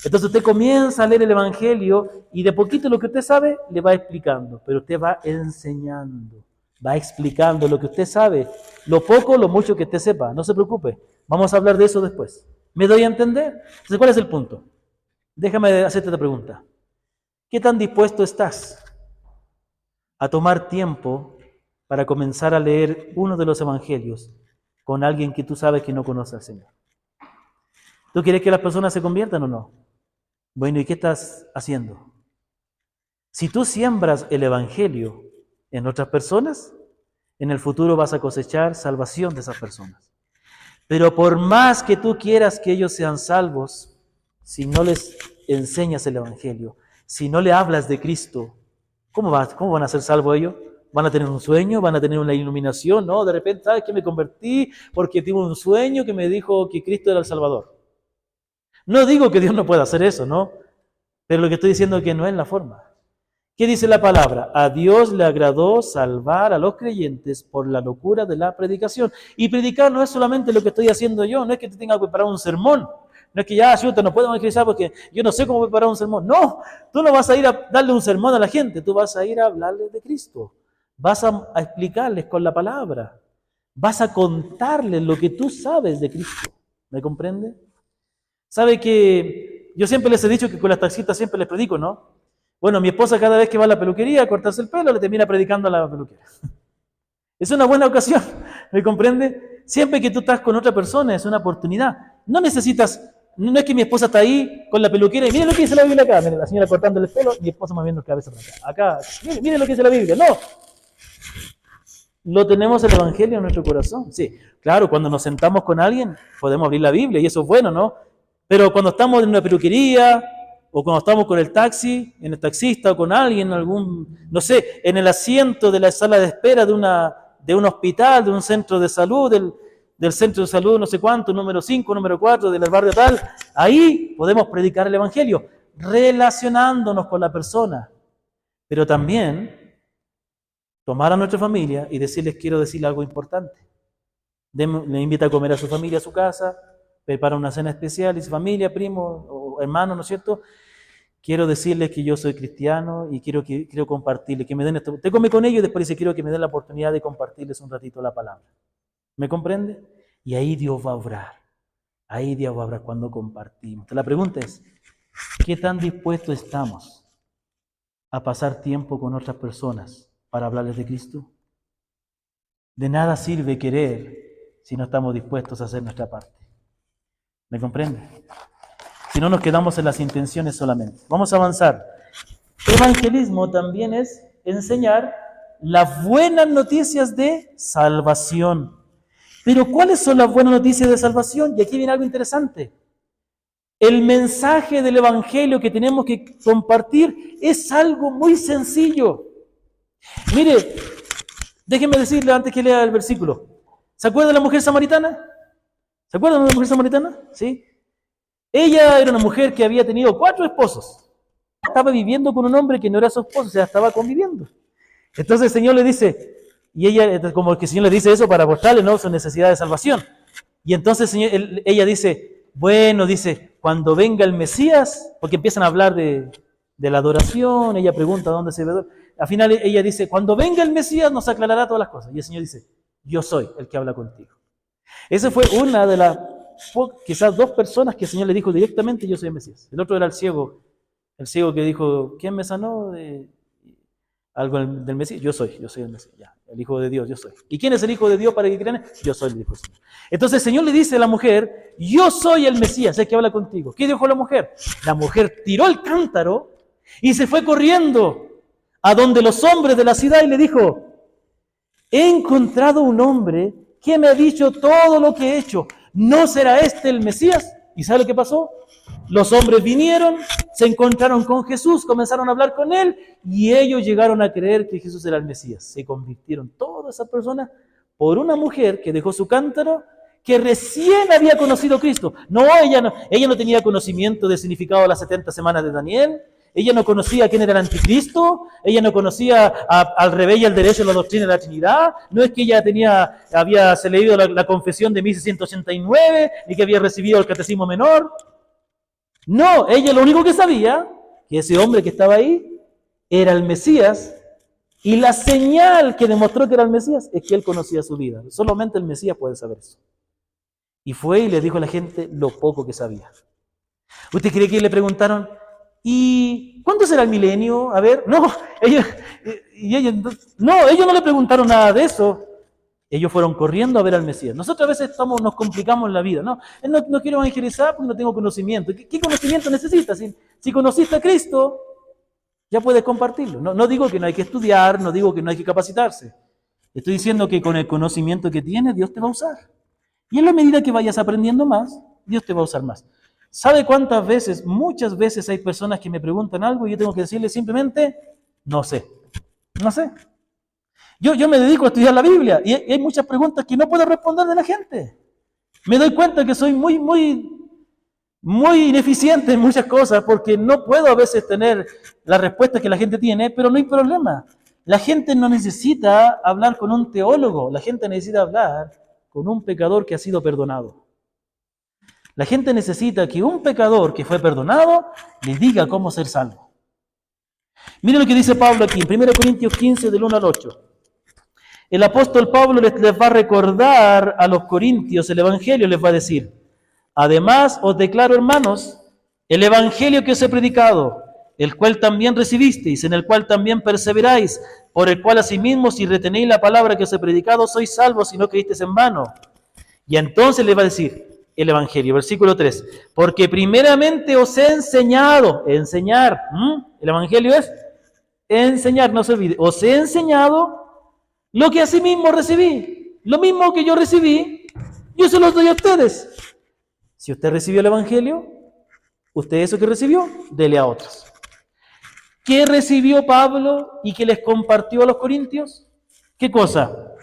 Entonces usted comienza a leer el Evangelio y de poquito lo que usted sabe le va explicando, pero usted va enseñando, va explicando lo que usted sabe, lo poco, lo mucho que usted sepa, no se preocupe, vamos a hablar de eso después. ¿Me doy a entender? Entonces, ¿cuál es el punto? Déjame hacerte esta pregunta. ¿Qué tan dispuesto estás a tomar tiempo para comenzar a leer uno de los evangelios con alguien que tú sabes que no conoce al Señor? ¿Tú quieres que las personas se conviertan o no? Bueno, ¿y qué estás haciendo? Si tú siembras el evangelio en otras personas, en el futuro vas a cosechar salvación de esas personas. Pero por más que tú quieras que ellos sean salvos, si no les enseñas el Evangelio, si no le hablas de Cristo, ¿cómo van a ser salvos ellos? ¿Van a tener un sueño? ¿Van a tener una iluminación? No, de repente, ¿sabes qué? Me convertí porque tuve un sueño que me dijo que Cristo era el Salvador. No digo que Dios no pueda hacer eso, ¿no? Pero lo que estoy diciendo es que no es la forma. ¿Qué dice la palabra? A Dios le agradó salvar a los creyentes por la locura de la predicación. Y predicar no es solamente lo que estoy haciendo yo, no es que te tenga que preparar un sermón, no es que ya, chuta, no puedo evangelizar porque yo no sé cómo preparar un sermón. No, tú no vas a ir a darle un sermón a la gente, tú vas a ir a hablarles de Cristo. Vas a explicarles con la palabra. Vas a contarles lo que tú sabes de Cristo. ¿Me comprende? Sabe que yo siempre les he dicho que con las taxistas siempre les predico, ¿no? Bueno, mi esposa cada vez que va a la peluquería a cortarse el pelo, le termina predicando a la peluquera. Es una buena ocasión, ¿me comprende? Siempre que tú estás con otra persona es una oportunidad. No necesitas, no es que mi esposa está ahí con la peluquera y mire lo que dice la Biblia acá, mire la señora cortando el pelo, mi esposa moviendo la cabeza para acá. Acá, mire lo que dice la Biblia. No, lo tenemos el Evangelio en nuestro corazón. Sí, claro, cuando nos sentamos con alguien podemos abrir la Biblia y eso es bueno, ¿no? Pero cuando estamos en una peluquería o cuando estamos con el taxi, en el taxista o con alguien, no sé, en el asiento de la sala de espera de un hospital, de un centro de salud, del centro de salud no sé cuánto, número 5, número 4, del barrio tal, ahí podemos predicar el Evangelio, relacionándonos con la persona, pero también tomar a nuestra familia y decirles, quiero decirle algo importante. Le invita a comer a su familia a su casa, prepara una cena especial y su familia, primo o hermano, ¿no es cierto? Quiero decirles que yo soy cristiano y quiero compartirles, que me den esto. Usted come con ellos y después dice, quiero que me den la oportunidad de compartirles un ratito la palabra. ¿Me comprende? Y ahí Dios va a obrar. Ahí Dios va a obrar cuando compartimos. Entonces, la pregunta es, ¿qué tan dispuestos estamos a pasar tiempo con otras personas para hablarles de Cristo? De nada sirve querer si no estamos dispuestos a hacer nuestra parte. ¿Me comprende? Si no nos quedamos en las intenciones solamente. Vamos a avanzar. Evangelismo también es enseñar las buenas noticias de salvación. Pero ¿cuáles son las buenas noticias de salvación? Y aquí viene algo interesante. El mensaje del Evangelio que tenemos que compartir es algo muy sencillo. Mire, déjeme decirle antes que lea el versículo. ¿Se acuerda de la mujer samaritana? ¿Se acuerdan de la mujer samaritana? ¿Sí? Ella era una mujer que había tenido 4 esposos. Estaba viviendo con un hombre que no era su esposo, o sea, estaba conviviendo. Entonces el Señor le dice, y ella, como que el Señor le dice eso para mostrarle, ¿no?, su necesidad de salvación. Y entonces ella dice, bueno, dice, cuando venga el Mesías, porque empiezan a hablar de la adoración, ella pregunta dónde se ve. Al final ella dice, cuando venga el Mesías nos aclarará todas las cosas. Y el Señor dice, yo soy el que habla contigo. Esa fue una de las, quizás 2 personas que el Señor le dijo directamente, yo soy el Mesías. El otro era el ciego que dijo, ¿quién me sanó algo del Mesías? Yo soy el Mesías, ya, el Hijo de Dios, yo soy. ¿Y quién es el Hijo de Dios para que crean? Yo soy el Hijo del Señor. Entonces el Señor le dice a la mujer, yo soy el Mesías, el que habla contigo. ¿Qué dijo la mujer? La mujer tiró el cántaro y se fue corriendo a donde los hombres de la ciudad y le dijo, he encontrado un hombre que me ha dicho todo lo que he hecho. ¿No será este el Mesías? ¿Y sabe lo que pasó? Los hombres vinieron, se encontraron con Jesús, comenzaron a hablar con él y ellos llegaron a creer que Jesús era el Mesías. Se convirtieron todas esas personas por una mujer que dejó su cántaro, que recién había conocido a Cristo. No, ella no tenía conocimiento del significado de las 70 semanas de Daniel. Ella no conocía quién era el anticristo, ella no conocía al revés y al derecho de la doctrina de la Trinidad, no es que ella había leído la confesión de 1689, ni que había recibido el catecismo menor. No, ella lo único que sabía, que ese hombre que estaba ahí era el Mesías, y la señal que demostró que era el Mesías es que él conocía su vida. Solamente el Mesías puede saber eso. Y fue y le dijo a la gente lo poco que sabía. ¿Usted cree que le preguntaron, ¿y cuándo será el milenio? A ver, no, ellos no le preguntaron nada de eso. Ellos fueron corriendo a ver al Mesías. Nosotros a veces nos complicamos la vida. No quiero evangelizar porque no tengo conocimiento. ¿Qué conocimiento necesitas? Si conociste a Cristo, ya puedes compartirlo. No digo que no hay que estudiar, no digo que no hay que capacitarse. Estoy diciendo que con el conocimiento que tienes, Dios te va a usar. Y en la medida que vayas aprendiendo más, Dios te va a usar más. ¿Sabe cuántas veces? Muchas veces hay personas que me preguntan algo y yo tengo que decirles simplemente, no sé. No sé. Yo me dedico a estudiar la Biblia y hay muchas preguntas que no puedo responder de la gente. Me doy cuenta que soy muy ineficiente en muchas cosas porque no puedo a veces tener la respuesta que la gente tiene, pero no hay problema. La gente no necesita hablar con un teólogo, la gente necesita hablar con un pecador que ha sido perdonado. La gente necesita que un pecador que fue perdonado le diga cómo ser salvo. Miren lo que dice Pablo aquí, en 1 Corintios 15, del 1 al 8. El apóstol Pablo les va a recordar a los corintios el Evangelio, les va a decir, además os declaro, hermanos, el Evangelio que os he predicado, el cual también recibisteis, en el cual también perseveráis, por el cual asimismo si retenéis la palabra que os he predicado, sois salvos si no creísteis en vano. Y entonces les va a decir el Evangelio, versículo 3, porque primeramente os he enseñado, enseñar, el Evangelio es enseñar, no se olvide, os he enseñado lo que asimismo recibí, lo mismo que yo recibí, yo se los doy a ustedes. Si usted recibió el Evangelio, usted eso que recibió, dele a otros. ¿Qué recibió Pablo y que les compartió a los corintios? ¿Qué cosa?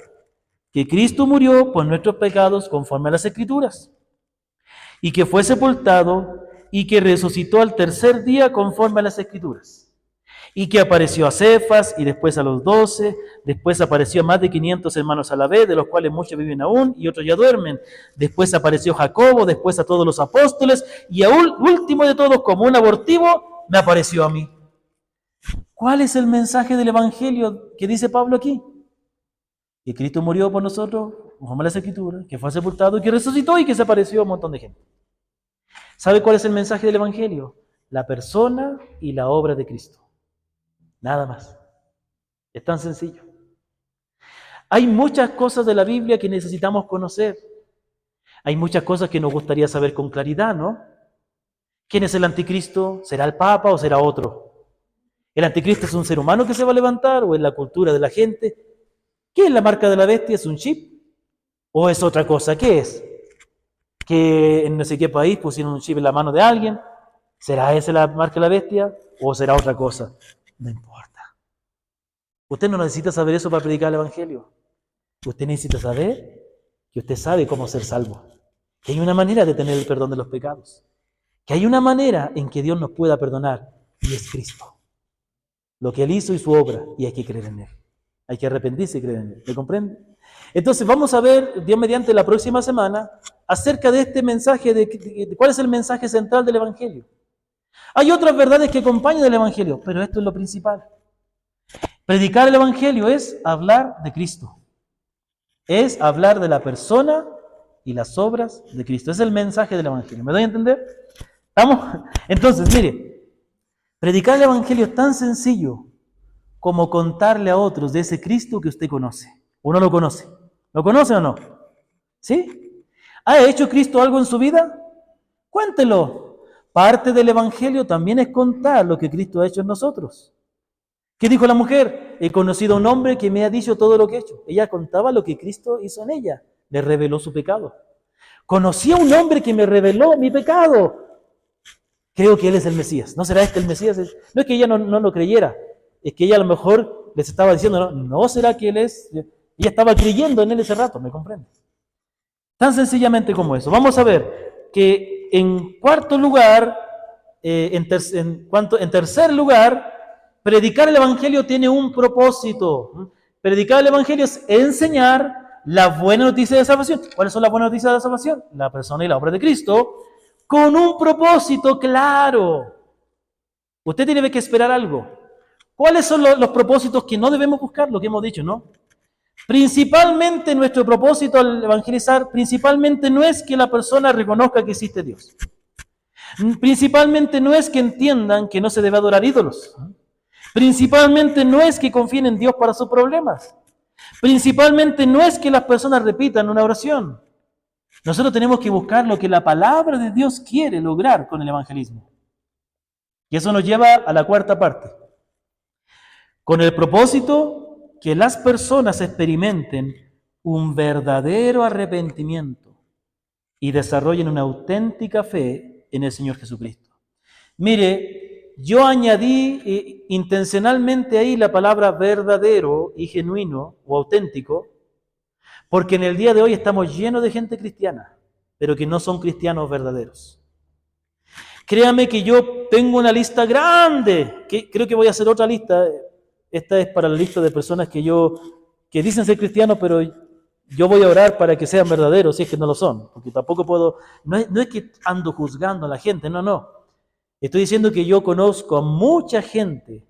Que Cristo murió por nuestros pecados conforme a las Escrituras, y que fue sepultado y que resucitó al tercer día conforme a las Escrituras. Y que apareció a Cefas y después a los 12, después apareció a más de 500 hermanos a la vez, de los cuales muchos viven aún y otros ya duermen. Después apareció Jacobo, después a todos los apóstoles y aún último de todos, como un abortivo, me apareció a mí. ¿Cuál es el mensaje del Evangelio que dice Pablo aquí? Que Cristo murió por nosotros, conforme a las Escrituras, que fue sepultado y que resucitó y que se apareció a un montón de gente. ¿Sabe cuál es el mensaje del Evangelio? La persona y la obra de Cristo. Nada más. Es tan sencillo. Hay muchas cosas de la Biblia que necesitamos conocer. Hay muchas cosas que nos gustaría saber con claridad, ¿no? ¿Quién es el anticristo? ¿Será el Papa o será otro? ¿El anticristo es un ser humano que se va a levantar o es la cultura de la gente? ¿Qué es la marca de la bestia? ¿Es un chip? ¿O es otra cosa? ¿Qué es? ¿Que en no sé qué país pusieron un chip en la mano de alguien? ¿Será esa la marca de la bestia? ¿O será otra cosa? No importa. Usted no necesita saber eso para predicar el Evangelio. Usted necesita saber que usted sabe cómo ser salvo. que hay una manera de tener el perdón de los pecados, que hay una manera en que Dios nos pueda perdonar, y es Cristo. Lo que Él hizo y su obra, y hay que creer en Él. Hay que arrepentirse y creer en Él. ¿Me comprende? Entonces vamos a ver, Dios mediante, la próxima semana, acerca de este mensaje, de cuál es el mensaje central del Evangelio. Hay otras verdades que acompañan el Evangelio, pero esto es lo principal. Predicar el Evangelio es hablar de Cristo. Es hablar de la persona y las obras de Cristo. Es el mensaje del Evangelio. ¿Me doy a entender? ¿Estamos? Entonces, mire, predicar el Evangelio es tan sencillo como contarle a otros de ese Cristo que usted conoce. ¿O no lo conoce? ¿Lo conoce o no? ¿Sí? ¿Ha hecho Cristo algo en su vida? Cuéntelo. Parte del Evangelio también es contar lo que Cristo ha hecho en nosotros. ¿Qué dijo la mujer? He conocido a un hombre que me ha dicho todo lo que he hecho. Ella contaba lo que Cristo hizo en ella. Le reveló su pecado. Conocí a un hombre que me reveló mi pecado. Creo que Él es el Mesías. ¿No será este el Mesías? No es que ella no lo creyera. Es que ella a lo mejor les estaba diciendo, no será que Él es. Ella estaba creyendo en Él ese rato, ¿me comprende? Tan sencillamente como eso. Vamos a ver que en cuarto lugar, en tercer lugar, predicar el Evangelio tiene un propósito. Predicar el Evangelio es enseñar la buena noticia de salvación. ¿Cuáles son las buenas noticias de la salvación? La persona y la obra de Cristo, con un propósito claro. Usted tiene que esperar algo. ¿Cuáles son los propósitos que no debemos buscar? Lo que hemos dicho, ¿no? Principalmente nuestro propósito al evangelizar, principalmente no es que la persona reconozca que existe Dios. Principalmente no es que entiendan que no se debe adorar ídolos. Principalmente no es que confíen en Dios para sus problemas. Principalmente no es que las personas repitan una oración. Nosotros tenemos que buscar lo que la palabra de Dios quiere lograr con el evangelismo. Y eso nos lleva a la cuarta parte. Con el propósito que las personas experimenten un verdadero arrepentimiento y desarrollen una auténtica fe en el Señor Jesucristo. Mire, yo añadí intencionalmente ahí la palabra verdadero y genuino o auténtico, porque en el día de hoy estamos llenos de gente cristiana, pero que no son cristianos verdaderos. Créame que yo tengo una lista grande, que creo que voy a hacer otra lista. Esta es para la lista de personas que dicen ser cristianos, pero yo voy a orar para que sean verdaderos, si es que no lo son, porque tampoco puedo, no es que ando juzgando a la gente, no. Estoy diciendo que yo conozco a mucha gente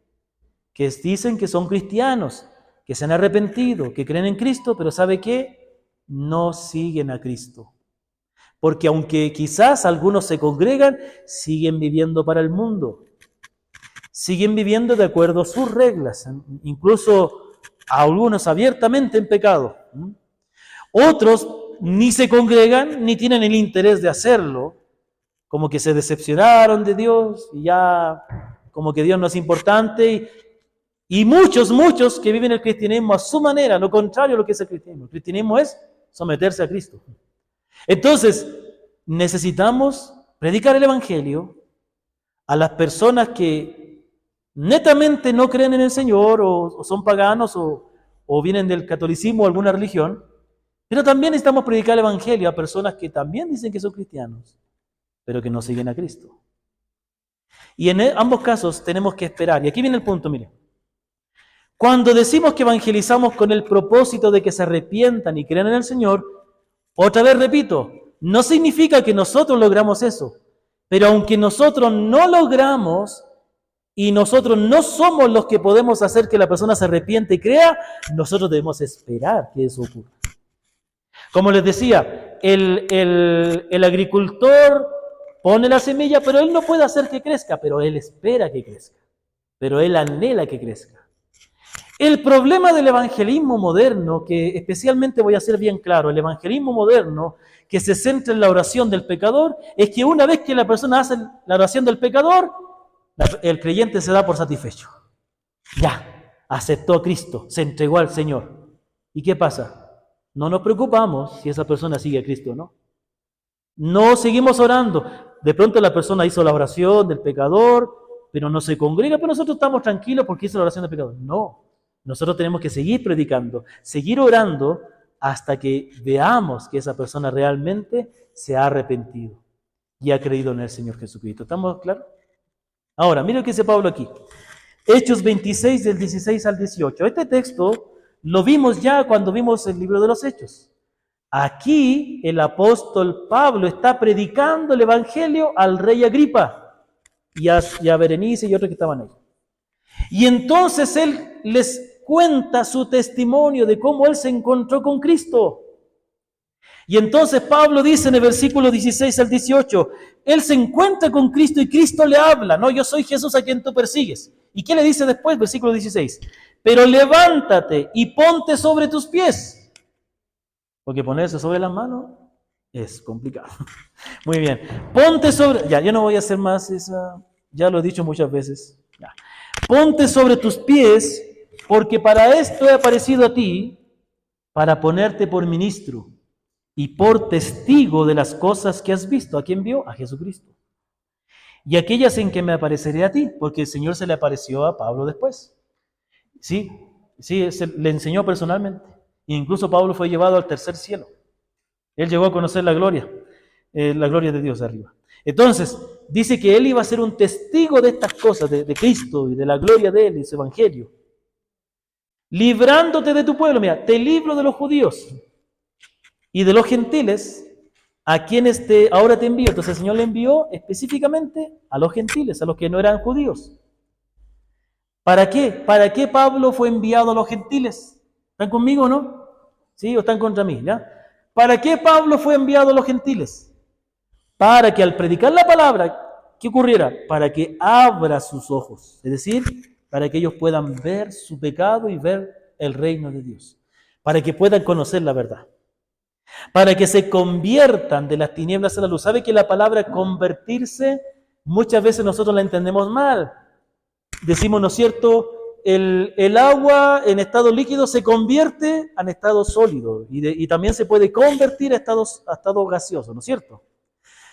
que dicen que son cristianos, que se han arrepentido, que creen en Cristo, pero ¿sabe qué? No siguen a Cristo. Porque aunque quizás algunos se congregan, siguen viviendo para el mundo. Siguen viviendo de acuerdo a sus reglas, incluso algunos abiertamente en pecado. Otros ni se congregan ni tienen el interés de hacerlo, como que se decepcionaron de Dios y ya como que Dios no es importante. Y muchos que viven el cristianismo a su manera, lo contrario a lo que es el cristianismo. El cristianismo es someterse a Cristo. Entonces, necesitamos predicar el Evangelio a las personas que netamente no creen en el Señor o son paganos o vienen del catolicismo o alguna religión, pero también necesitamos predicar el Evangelio a personas que también dicen que son cristianos, pero que no siguen a Cristo. Y en ambos casos tenemos que esperar. Y aquí viene el punto, mire. Cuando decimos que evangelizamos con el propósito de que se arrepientan y crean en el Señor, otra vez repito, no significa que nosotros logramos eso, pero aunque nosotros no logramos y nosotros no somos los que podemos hacer que la persona se arrepiente y crea, nosotros debemos esperar que eso ocurra. Como les decía, el agricultor pone la semilla, pero él no puede hacer que crezca, pero él espera que crezca, pero él anhela que crezca. El problema del evangelismo moderno, que especialmente voy a hacer bien claro, el evangelismo moderno que se centra en la oración del pecador, es que una vez que la persona hace la oración del pecador, el creyente se da por satisfecho. Ya, aceptó a Cristo, se entregó al Señor. ¿Y qué pasa? No nos preocupamos si esa persona sigue a Cristo o no. No seguimos orando. De pronto la persona hizo la oración del pecador, pero no se congrega, pero nosotros estamos tranquilos porque hizo la oración del pecador. No. Nosotros tenemos que seguir predicando, seguir orando hasta que veamos que esa persona realmente se ha arrepentido y ha creído en el Señor Jesucristo. ¿Estamos claros? Ahora, mira lo que dice Pablo aquí. Hechos 26, del 16 al 18. Este texto lo vimos ya cuando vimos el libro de los Hechos. Aquí el apóstol Pablo está predicando el Evangelio al rey Agripa y a Berenice y otros que estaban ahí. Y entonces él les cuenta su testimonio de cómo él se encontró con Cristo. Y entonces Pablo dice en el versículo 16 al 18, él se encuentra con Cristo y Cristo le habla, no, yo soy Jesús a quien tú persigues. ¿Y qué le dice después? Versículo 16, pero levántate y ponte sobre tus pies. Porque ponerse sobre las manos es complicado. Muy bien, ponte sobre, ya, yo no voy a hacer más esa, ya lo he dicho muchas veces. Ya. Ponte sobre tus pies, porque para esto he aparecido a ti, para ponerte por ministro y por testigo de las cosas que has visto. ¿A quién vio? A Jesucristo. Y aquellas en que me apareceré a ti, porque el Señor se le apareció a Pablo después. Sí, le enseñó personalmente. E incluso Pablo fue llevado al tercer cielo. Él llegó a conocer la gloria de Dios de arriba. Entonces, dice que él iba a ser un testigo de estas cosas, de Cristo y de la gloria de él y su evangelio. Librándote de tu pueblo, mira, te libro de los judíos y de los gentiles, a quienes ahora te envío. Entonces el Señor le envió específicamente a los gentiles, a los que no eran judíos. ¿Para qué? ¿Para qué Pablo fue enviado a los gentiles? ¿Están conmigo o no? ¿Sí? ¿O están contra mí? ¿Ya? ¿Para qué Pablo fue enviado a los gentiles? Para que al predicar la palabra, ¿qué ocurriera? Para que abra sus ojos. Es decir, para que ellos puedan ver su pecado y ver el reino de Dios. Para que puedan conocer la verdad. Para que se conviertan de las tinieblas a la luz. ¿Sabe que la palabra convertirse muchas veces nosotros la entendemos mal? Decimos, ¿no es cierto? El agua en estado líquido se convierte en estado sólido y también se puede convertir a estado gaseoso, ¿no es cierto?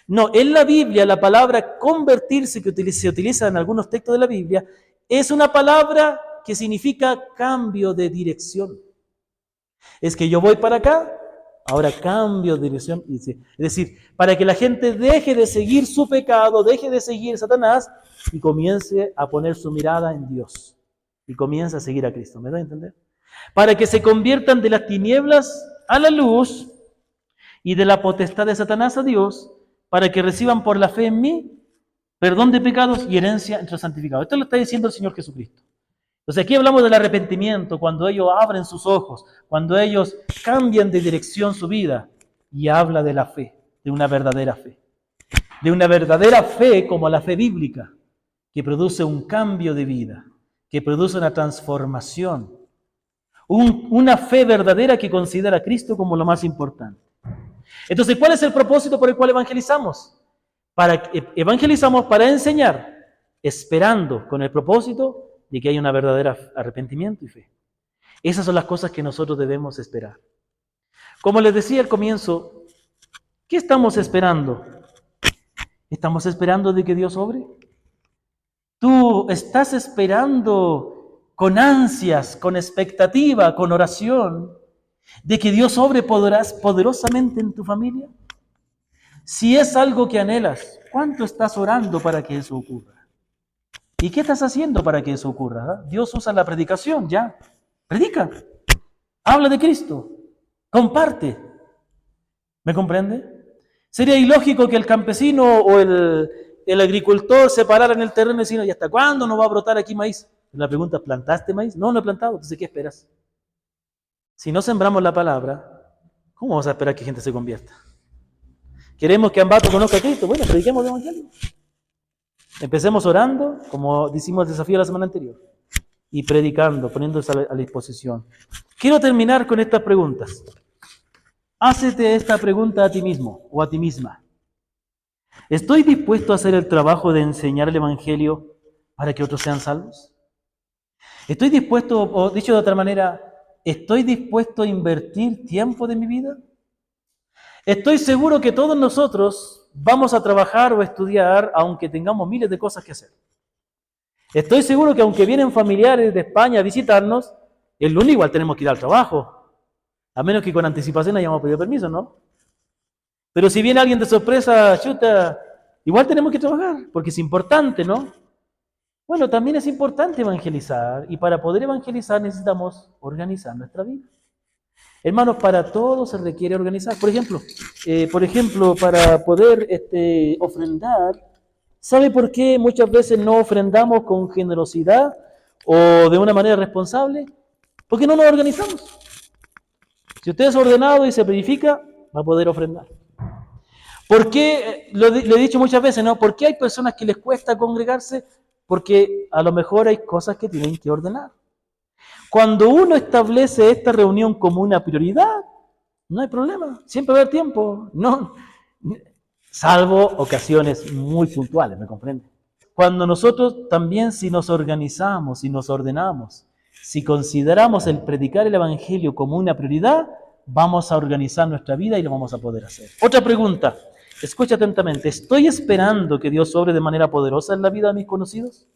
No, en la Biblia la palabra convertirse que se utiliza en algunos textos de la Biblia es una palabra que significa cambio de dirección. Es que yo voy para acá, ahora cambio de dirección. Es decir, para que la gente deje de seguir su pecado, deje de seguir a Satanás y comience a poner su mirada en Dios. Y comience a seguir a Cristo. ¿Me da a entender? Para que se conviertan de las tinieblas a la luz y de la potestad de Satanás a Dios, para que reciban por la fe en mí perdón de pecados y herencia entre los santificados. Esto lo está diciendo el Señor Jesucristo. Entonces aquí hablamos del arrepentimiento, cuando ellos abren sus ojos, cuando ellos cambian de dirección su vida, y habla de la fe, de una verdadera fe. De una verdadera fe como la fe bíblica, que produce un cambio de vida, que produce una transformación. Una fe verdadera que considera a Cristo como lo más importante. Entonces, ¿cuál es el propósito por el cual evangelizamos? Evangelizamos para enseñar, esperando con el propósito de que haya una verdadera arrepentimiento y fe. Esas son las cosas que nosotros debemos esperar. Como les decía al comienzo, ¿qué estamos esperando? ¿Estamos esperando de que Dios obre? ¿Tú estás esperando con ansias, con expectativa, con oración, de que Dios obre poderosamente en tu familia? Si es algo que anhelas, ¿cuánto estás orando para que eso ocurra? ¿Y qué estás haciendo para que eso ocurra? Dios usa la predicación, ya. Predica. Habla de Cristo. Comparte. ¿Me comprende? Sería ilógico que el campesino o el agricultor se parara en el terreno y decir, ¿y hasta cuándo no va a brotar aquí maíz? La pregunta es, ¿plantaste maíz? No, no he plantado. Entonces, ¿qué esperas? Si no sembramos la palabra, ¿cómo vamos a esperar que gente se convierta? ¿Queremos que Ambato conozca a Cristo? Bueno, prediquemos el Evangelio. Empecemos orando, como hicimos el desafío la semana anterior, y predicando, poniéndose a la disposición. Quiero terminar con estas preguntas. Hácete esta pregunta a ti mismo o a ti misma. ¿Estoy dispuesto a hacer el trabajo de enseñar el Evangelio para que otros sean salvos? ¿Estoy dispuesto, o dicho de otra manera, ¿estoy dispuesto a invertir tiempo de mi vida? Estoy seguro que todos nosotros vamos a trabajar o estudiar aunque tengamos miles de cosas que hacer. Estoy seguro que aunque vienen familiares de España a visitarnos, el lunes igual tenemos que ir al trabajo. A menos que con anticipación hayamos pedido permiso, ¿no? Pero si viene alguien de sorpresa, chuta, igual tenemos que trabajar, porque es importante, ¿no? Bueno, también es importante evangelizar, y para poder evangelizar necesitamos organizar nuestra vida. Hermanos, para todo se requiere organizar. Por ejemplo, para poder ofrendar, ¿sabe por qué muchas veces no ofrendamos con generosidad o de una manera responsable? Porque no nos organizamos. Si usted es ordenado y se planifica, va a poder ofrendar. ¿Por qué? Lo he dicho muchas veces, ¿no? ¿Por qué hay personas que les cuesta congregarse? Porque a lo mejor hay cosas que tienen que ordenar. Cuando uno establece esta reunión como una prioridad, no hay problema, siempre va a haber tiempo, no, salvo ocasiones muy puntuales, ¿me comprende? Cuando nosotros también si nos organizamos y nos ordenamos, si consideramos el predicar el Evangelio como una prioridad, vamos a organizar nuestra vida y lo vamos a poder hacer. Otra pregunta, escucha atentamente, ¿estoy esperando que Dios obre de manera poderosa en la vida de mis conocidos?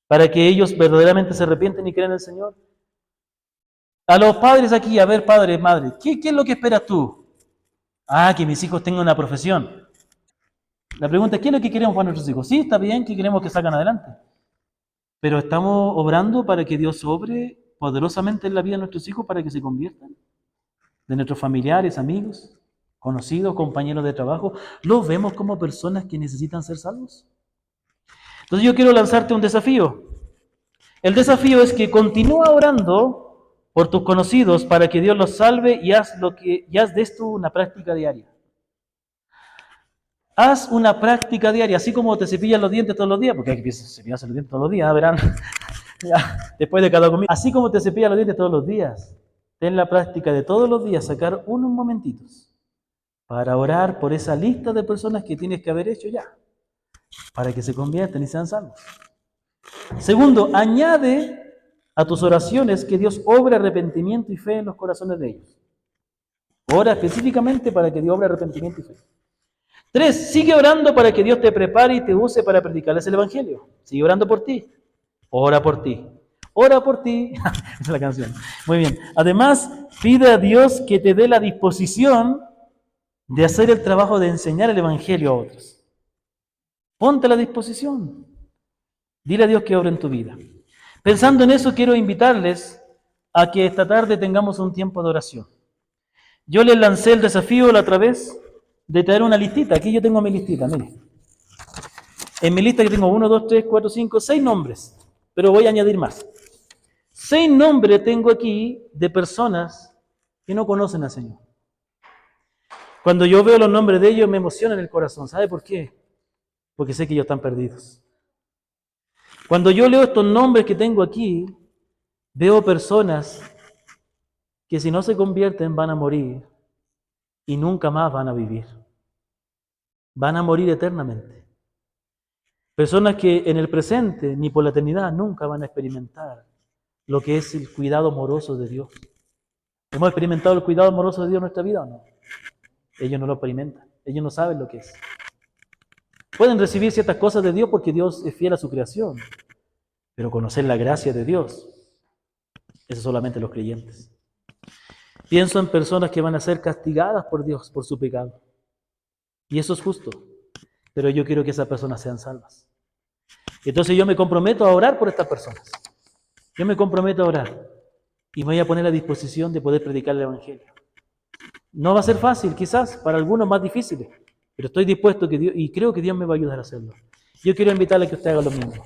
Para que ellos verdaderamente se arrepienten y crean en el Señor. A los padres aquí, a ver, padre, madre, ¿qué es lo que esperas tú? Ah, que mis hijos tengan una profesión. La pregunta es, ¿qué es lo que queremos para nuestros hijos? Sí, está bien que queremos que salgan adelante, pero estamos obrando para que Dios obre poderosamente en la vida de nuestros hijos para que se conviertan, de nuestros familiares, amigos, conocidos, compañeros de trabajo. ¿Los vemos como personas que necesitan ser salvos? Entonces yo quiero lanzarte un desafío. El desafío es que continúa orando por tus conocidos para que Dios los salve y haz de esto una práctica diaria. Haz una práctica diaria, así como te cepillas los dientes todos los días, porque hay que cepillarse los dientes todos los días, verán, después de cada comida. Así como te cepillas los dientes todos los días, ten la práctica de todos los días sacar unos momentitos para orar por esa lista de personas que tienes que haber hecho ya, para que se conviertan y sean salvos. Segundo, añade a tus oraciones que Dios obre arrepentimiento y fe en los corazones de ellos. Ora específicamente para que Dios obre arrepentimiento y fe. 3, sigue orando para que Dios te prepare y te use para predicarles el Evangelio. Sigue orando por ti. Ora por ti. Ora por ti. Esa es la canción. Muy bien. Además, pide a Dios que te dé la disposición de hacer el trabajo de enseñar el Evangelio a otros. Ponte a la disposición. Dile a Dios que obre en tu vida. Pensando en eso, quiero invitarles a que esta tarde tengamos un tiempo de oración. Yo les lancé el desafío la otra vez de traer una listita. Aquí yo tengo mi listita, mire. En mi lista que tengo 1, 2, 3, 4, 5, 6 nombres, pero voy a añadir más. 6 nombres tengo aquí de personas que no conocen al Señor. Cuando yo veo los nombres de ellos me emociona en el corazón. ¿Sabe por qué? Porque sé que ellos están perdidos. Cuando yo leo estos nombres que tengo aquí, veo personas que si no se convierten van a morir y nunca más van a vivir. Van a morir eternamente. Personas que en el presente ni por la eternidad nunca van a experimentar lo que es el cuidado amoroso de Dios. ¿Hemos experimentado el cuidado amoroso de Dios en nuestra vida o no? Ellos no lo experimentan. Ellos no saben lo que es. Pueden recibir ciertas cosas de Dios porque Dios es fiel a su creación. Pero conocer la gracia de Dios, eso solamente los creyentes. Pienso en personas que van a ser castigadas por Dios por su pecado. Y eso es justo. Pero yo quiero que esas personas sean salvas. Entonces yo me comprometo a orar por estas personas. Yo me comprometo a orar. Y me voy a poner a disposición de poder predicar el Evangelio. No va a ser fácil, quizás, para algunos más difíciles. Pero estoy dispuesto y creo que Dios me va a ayudar a hacerlo. Yo quiero invitarle a que usted haga lo mismo.